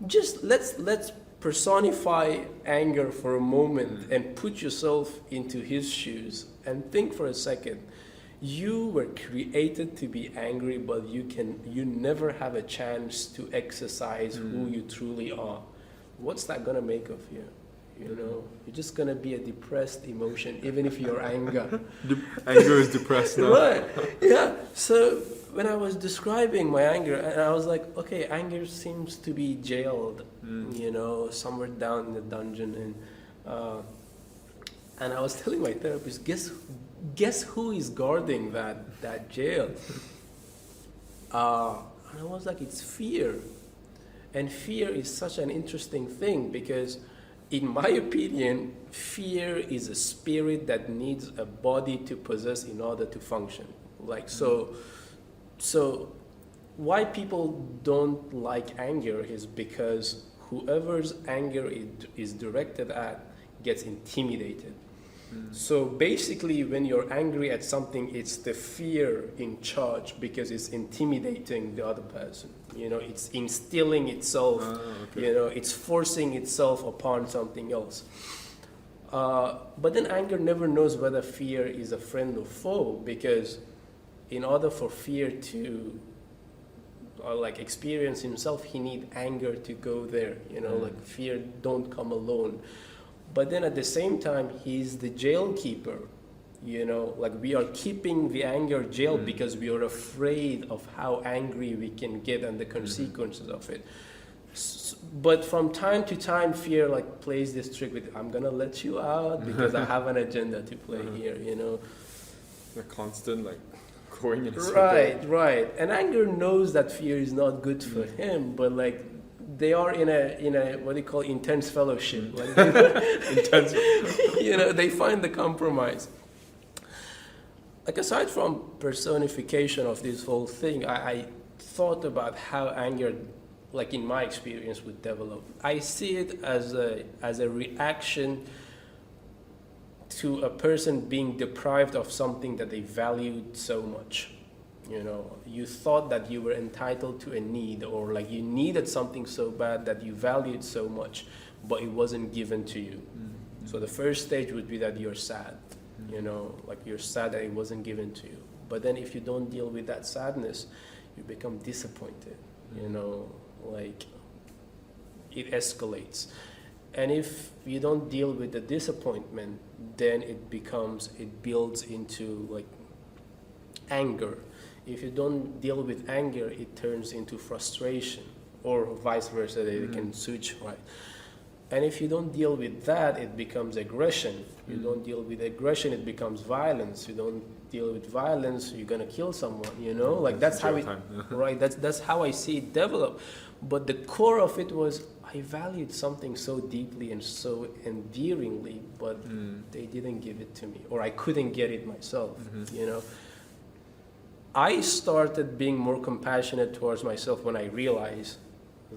just let's personify anger for a moment and put yourself into his shoes and think for a second. You were created to be angry, but you never have a chance to exercise who you truly are. What's that gonna make of you? You know, you're just gonna be a depressed emotion, even if you're anger. Anger is depressed now. Right? Yeah. So when I was describing my anger, and I was like, okay, anger seems to be jailed, you know, somewhere down in the dungeon, and I was telling my therapist, guess who is guarding that jail? And I was like, it's fear, and fear is such an interesting thing, because in my opinion, fear is a spirit that needs a body to possess in order to function. Like, so why people don't like anger is because whoever's anger is directed at gets intimidated. So basically, when you're angry at something, it's the fear in charge, because it's intimidating the other person. You know, it's instilling itself, you know, it's forcing itself upon something else. But then anger never knows whether fear is a friend or foe, because in order for fear to like experience himself, he need anger to go there, you know, like fear don't come alone. But then at the same time, he's the jail keeper, you know, like we are keeping the anger jailed because we are afraid of how angry we can get and the consequences of it. But from time to time, fear like plays this trick with, I'm gonna let you out because I have an agenda to play here, you know. The constant like going in a circle. Right. And anger knows that fear is not good for him, but like, they are in a what do you call intense fellowship, like intense. You know, they find the compromise. Like, aside from personification of this whole thing, I thought about how anger, like in my experience, would develop. I see it as a reaction to a person being deprived of something that they valued so much. You know, you thought that you were entitled to a need, or like you needed something so bad that you valued so much, but it wasn't given to you. So the first stage would be that you're sad, you know, like you're sad that it wasn't given to you. But then if you don't deal with that sadness, you become disappointed, you know, like it escalates. And if you don't deal with the disappointment, then it builds into like anger. If you don't deal with anger, it turns into frustration, or vice versa. They can switch, right? And if you don't deal with that, it becomes aggression. You don't deal with aggression, it becomes violence. You don't deal with violence, you're gonna kill someone. You know, like that's how it, right? That's how I see it develop. But the core of it was, I valued something so deeply and so endearingly, but they didn't give it to me, or I couldn't get it myself. You know. I started being more compassionate towards myself when I realized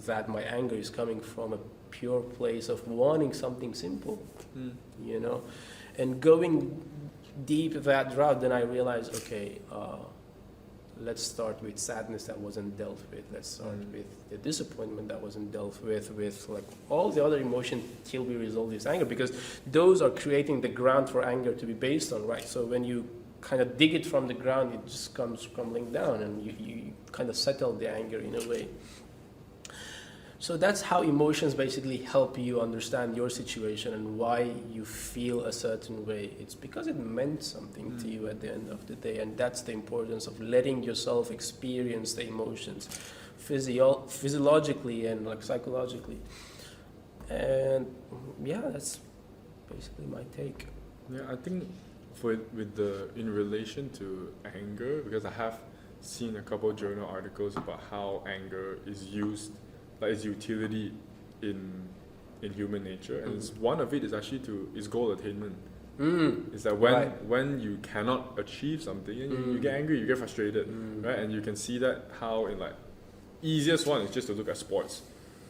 that my anger is coming from a pure place of wanting something simple, you know, and going deep that route. Then I realized, okay, let's start with sadness that wasn't dealt with. Let's start with the disappointment that wasn't dealt with like all the other emotions till we resolve this anger, because those are creating the ground for anger to be based on, right? So when you kind of dig it from the ground, it just comes crumbling down, and you kind of settle the anger in a way. So that's how emotions basically help you understand your situation and why you feel a certain way. It's because it meant something to you at the end of the day, and that's the importance of letting yourself experience the emotions physiologically and like psychologically. And yeah, that's basically my take. Yeah, I think in relation to anger, because I have seen a couple of journal articles about how anger is used, like its utility in human nature, and one of it is actually is goal attainment. It's that when you cannot achieve something, and you get angry, you get frustrated, right? And you can see that how in like easiest one is just to look at sports,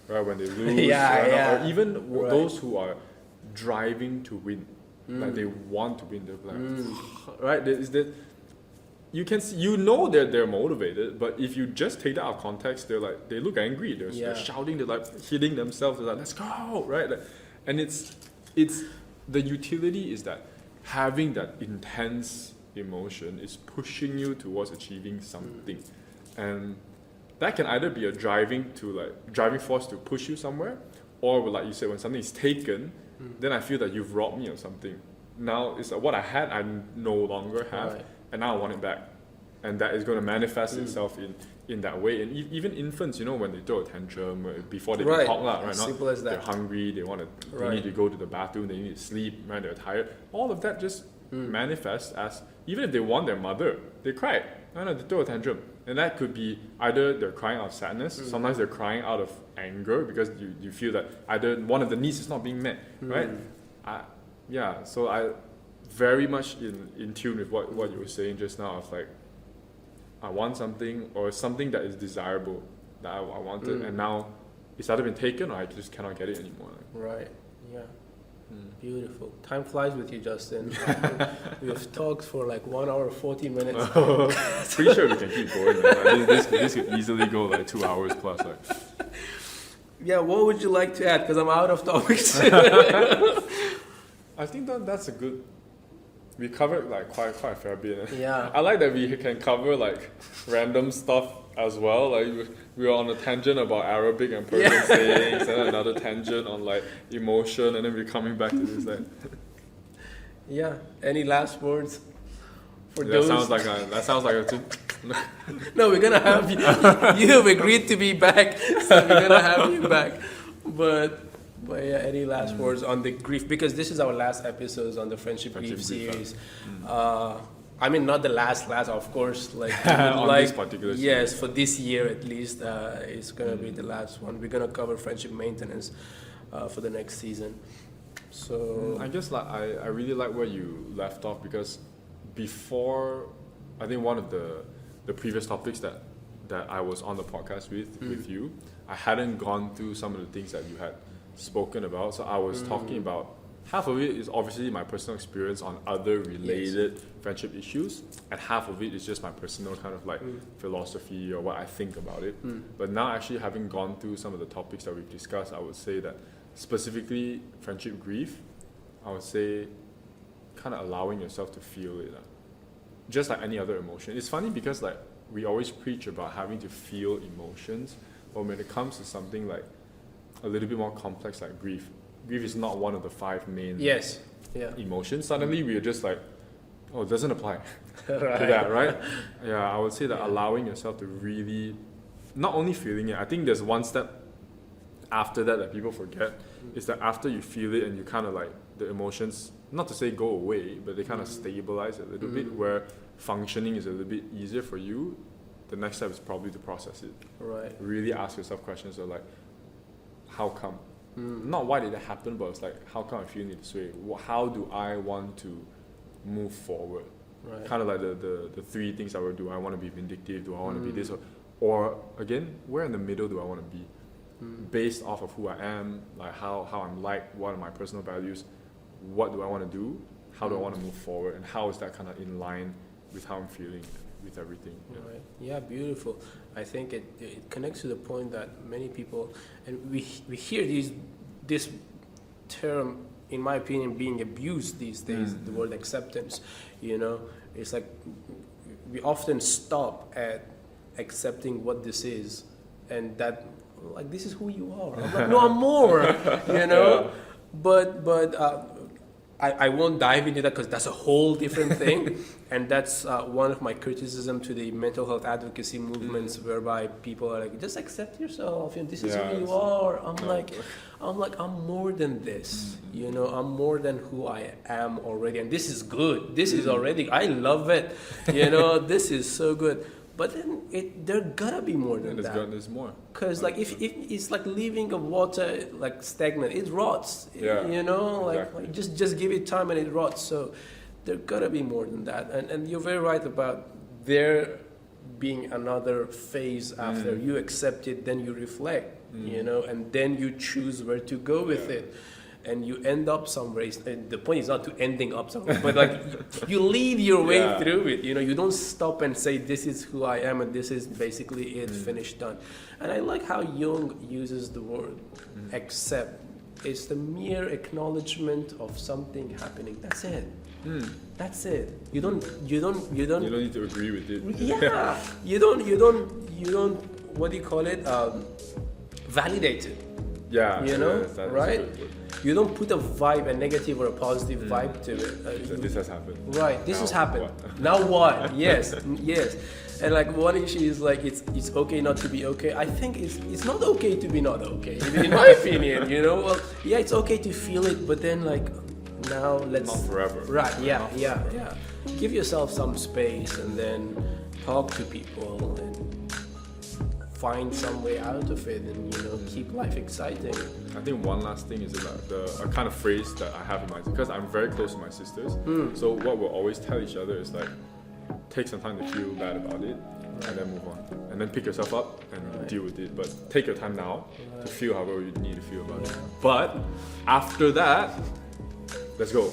right? When they lose, or even those who are driving to win. Like they want to win, they're like, right? Is that you can see, they're motivated, but if you just take that out of context, they look angry. They're shouting, they're like hitting themselves. They're like, let's go, right? Like, and it's the utility is that having that intense emotion is pushing you towards achieving something, and that can either be a driving force to push you somewhere, or like you said, when something is taken. Then I feel that you've robbed me of something. Now it's what I had, I no longer have, and now I want it back, and that is going to manifest itself in that way. And even infants, when they throw a tantrum before they can talk, right? Simple as that. They're hungry, they need to go to the bathroom, they need to sleep, right? They're tired. All of that just manifests as, even if they want their mother, they cry. They throw a tantrum. And that could be either they're crying out of sadness, sometimes they're crying out of anger because you feel that either one of the needs is not being met, right? So I very much in tune with what you were saying just now of like, I want something or something that is desirable that I wanted, and now it's either been taken or I just cannot get it anymore. Right, yeah. Beautiful. Time flies with you, Justin. We have talked for like 1 hour 40 minutes. Pretty sure we can keep going. Man. This could easily go like 2 hours plus. Like. Yeah, what would you like to add? Because I'm out of topics. I think that's a good. We covered like quite a fair bit. Yeah. I like that we can cover like random stuff as well. Like we were on a tangent about Arabic and Persian sayings, and another tangent on like emotion, and then we're coming back to this. Like. Yeah. Any last words for that those? That sounds like a. No, we're gonna have you. You have agreed to be back, so we're gonna have you back. But yeah, any last words on the grief? Because this is our last episode on the Friendship Grief series. I mean, not the last, of course. Like on this particular series. Yes, for this year at least, it's gonna be the last one. We're gonna cover friendship maintenance for the next season. So I guess like I really like where you left off, because before, I think one of the previous topics that I was on the podcast with you, I hadn't gone through some of the things that you had spoken about. So I was talking about, half of it is obviously my personal experience on other related friendship issues, and half of it is just my personal kind of like philosophy or what I think about it. But now actually having gone through some of the topics that we've discussed, I would say that specifically friendship grief, I would say kind of allowing yourself to feel it. Just like any other emotion. It's funny because like we always preach about having to feel emotions, but when it comes to something like a little bit more complex like grief is not one of the 5 main emotions. Suddenly we are just like, oh, it doesn't apply to that, right? Yeah, I would say that allowing yourself to really, not only feeling it, I think there's one step after that people forget, is that after you feel it and you kind of like, the emotions, not to say go away, but they kind of stabilize a little bit, where functioning is a little bit easier for you, the next step is probably to process it. Right. Really ask yourself questions of like, how come? Not why did it happen, but it's like, how come I feel this way? How do I want to move forward? Right. Kind of like the three things I would do. I want to be vindictive. Do I want to be this? Or again, where in the middle do I want to be? Based off of who I am, like how I'm like, what are my personal values, what do I want to do, how do I want to move forward, and how is that kind of in line with how I'm feeling with everything. Right. Yeah, beautiful. I think it connects to the point that many people, and we hear this term, in my opinion, being abused these days, the word acceptance. You know, it's like we often stop at accepting what this is, and that, like, this is who you are. I'm like, no, I'm more, you know? Yeah. But I won't dive into that because that's a whole different thing. And that's one of my criticism to the mental health advocacy movements, whereby people are like, just accept yourself, and this is who you are. I'm more than this, you know, I'm more than who I am already. And this is good. This is already, I love it. You know, this is so good. But then there gotta be more than that. There's more. Because like if it's like leaving a water like stagnant, it rots. Yeah. You know, Exactly. like just give it time and it rots. So there gotta be more than that. And you're very right about there being another phase after you accept it, then you reflect, you know, and then you choose where to go with it. And you end up somewhere. And the point is not to ending up somewhere, but like you lead your way through it. You know, you don't stop and say, this is who I am and this is basically it, finished, done. And I like how Jung uses the word accept. It's the mere acknowledgement of something happening. That's it. That's it. You don't You don't need to agree with it. Yeah. you don't what do you call it? Validate it. Yeah. You know, that's right? good. You don't put a vibe, a negative or a positive vibe to it. This has happened. Right, this has happened. What? Now what? Yes, yes. And like one issue is like it's okay not to be okay. I think it's not okay to be not okay, in my opinion. You know, well, yeah, it's okay to feel it, but then like now let's Not forever. Right? Yeah. Give yourself some space and then talk to people and find some way out of it, and you know, keep life exciting. I think one last thing is about a kind of phrase that I have in mind, because I'm very close to my sisters. So what we'll always tell each other is like, take some time to feel bad about it, and then move on, and then pick yourself up and deal with it. But take your time now to feel however you need to feel about it. But after that, let's go.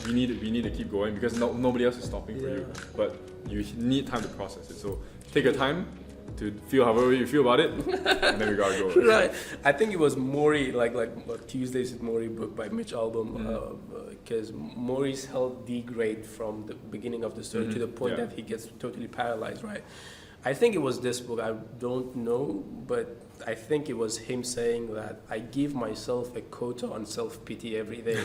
We need to keep going, because nobody else is stopping for you. But you need time to process it. So take your time to feel however you feel about it, and then we gotta go. Right. I think it was Maury, like Tuesdays with Maury book by Mitch Albom, because Maury's health degrade from the beginning of the story to the point that he gets totally paralyzed, right? I think it was this book, I don't know, but I think it was him saying that I give myself a quota on self-pity every day.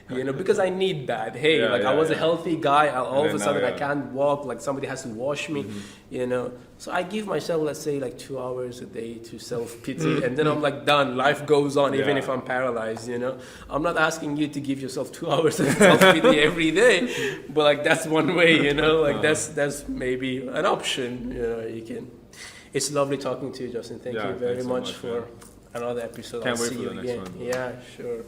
You know, because I need that. Hey, I was a healthy guy, all of a sudden I can't walk, like somebody has to wash me, you know. So I give myself, let's say, like 2 hours a day to self-pity, and then I'm like done. Life goes on, even if I'm paralyzed, you know. I'm not asking you to give yourself 2 hours of self-pity every day, but like that's one way, you know, like that's maybe an option, you know, you can. It's lovely talking to you, Justin. Thank you very much for another episode. Can't I'll wait see for you the again. next one. Yeah, sure.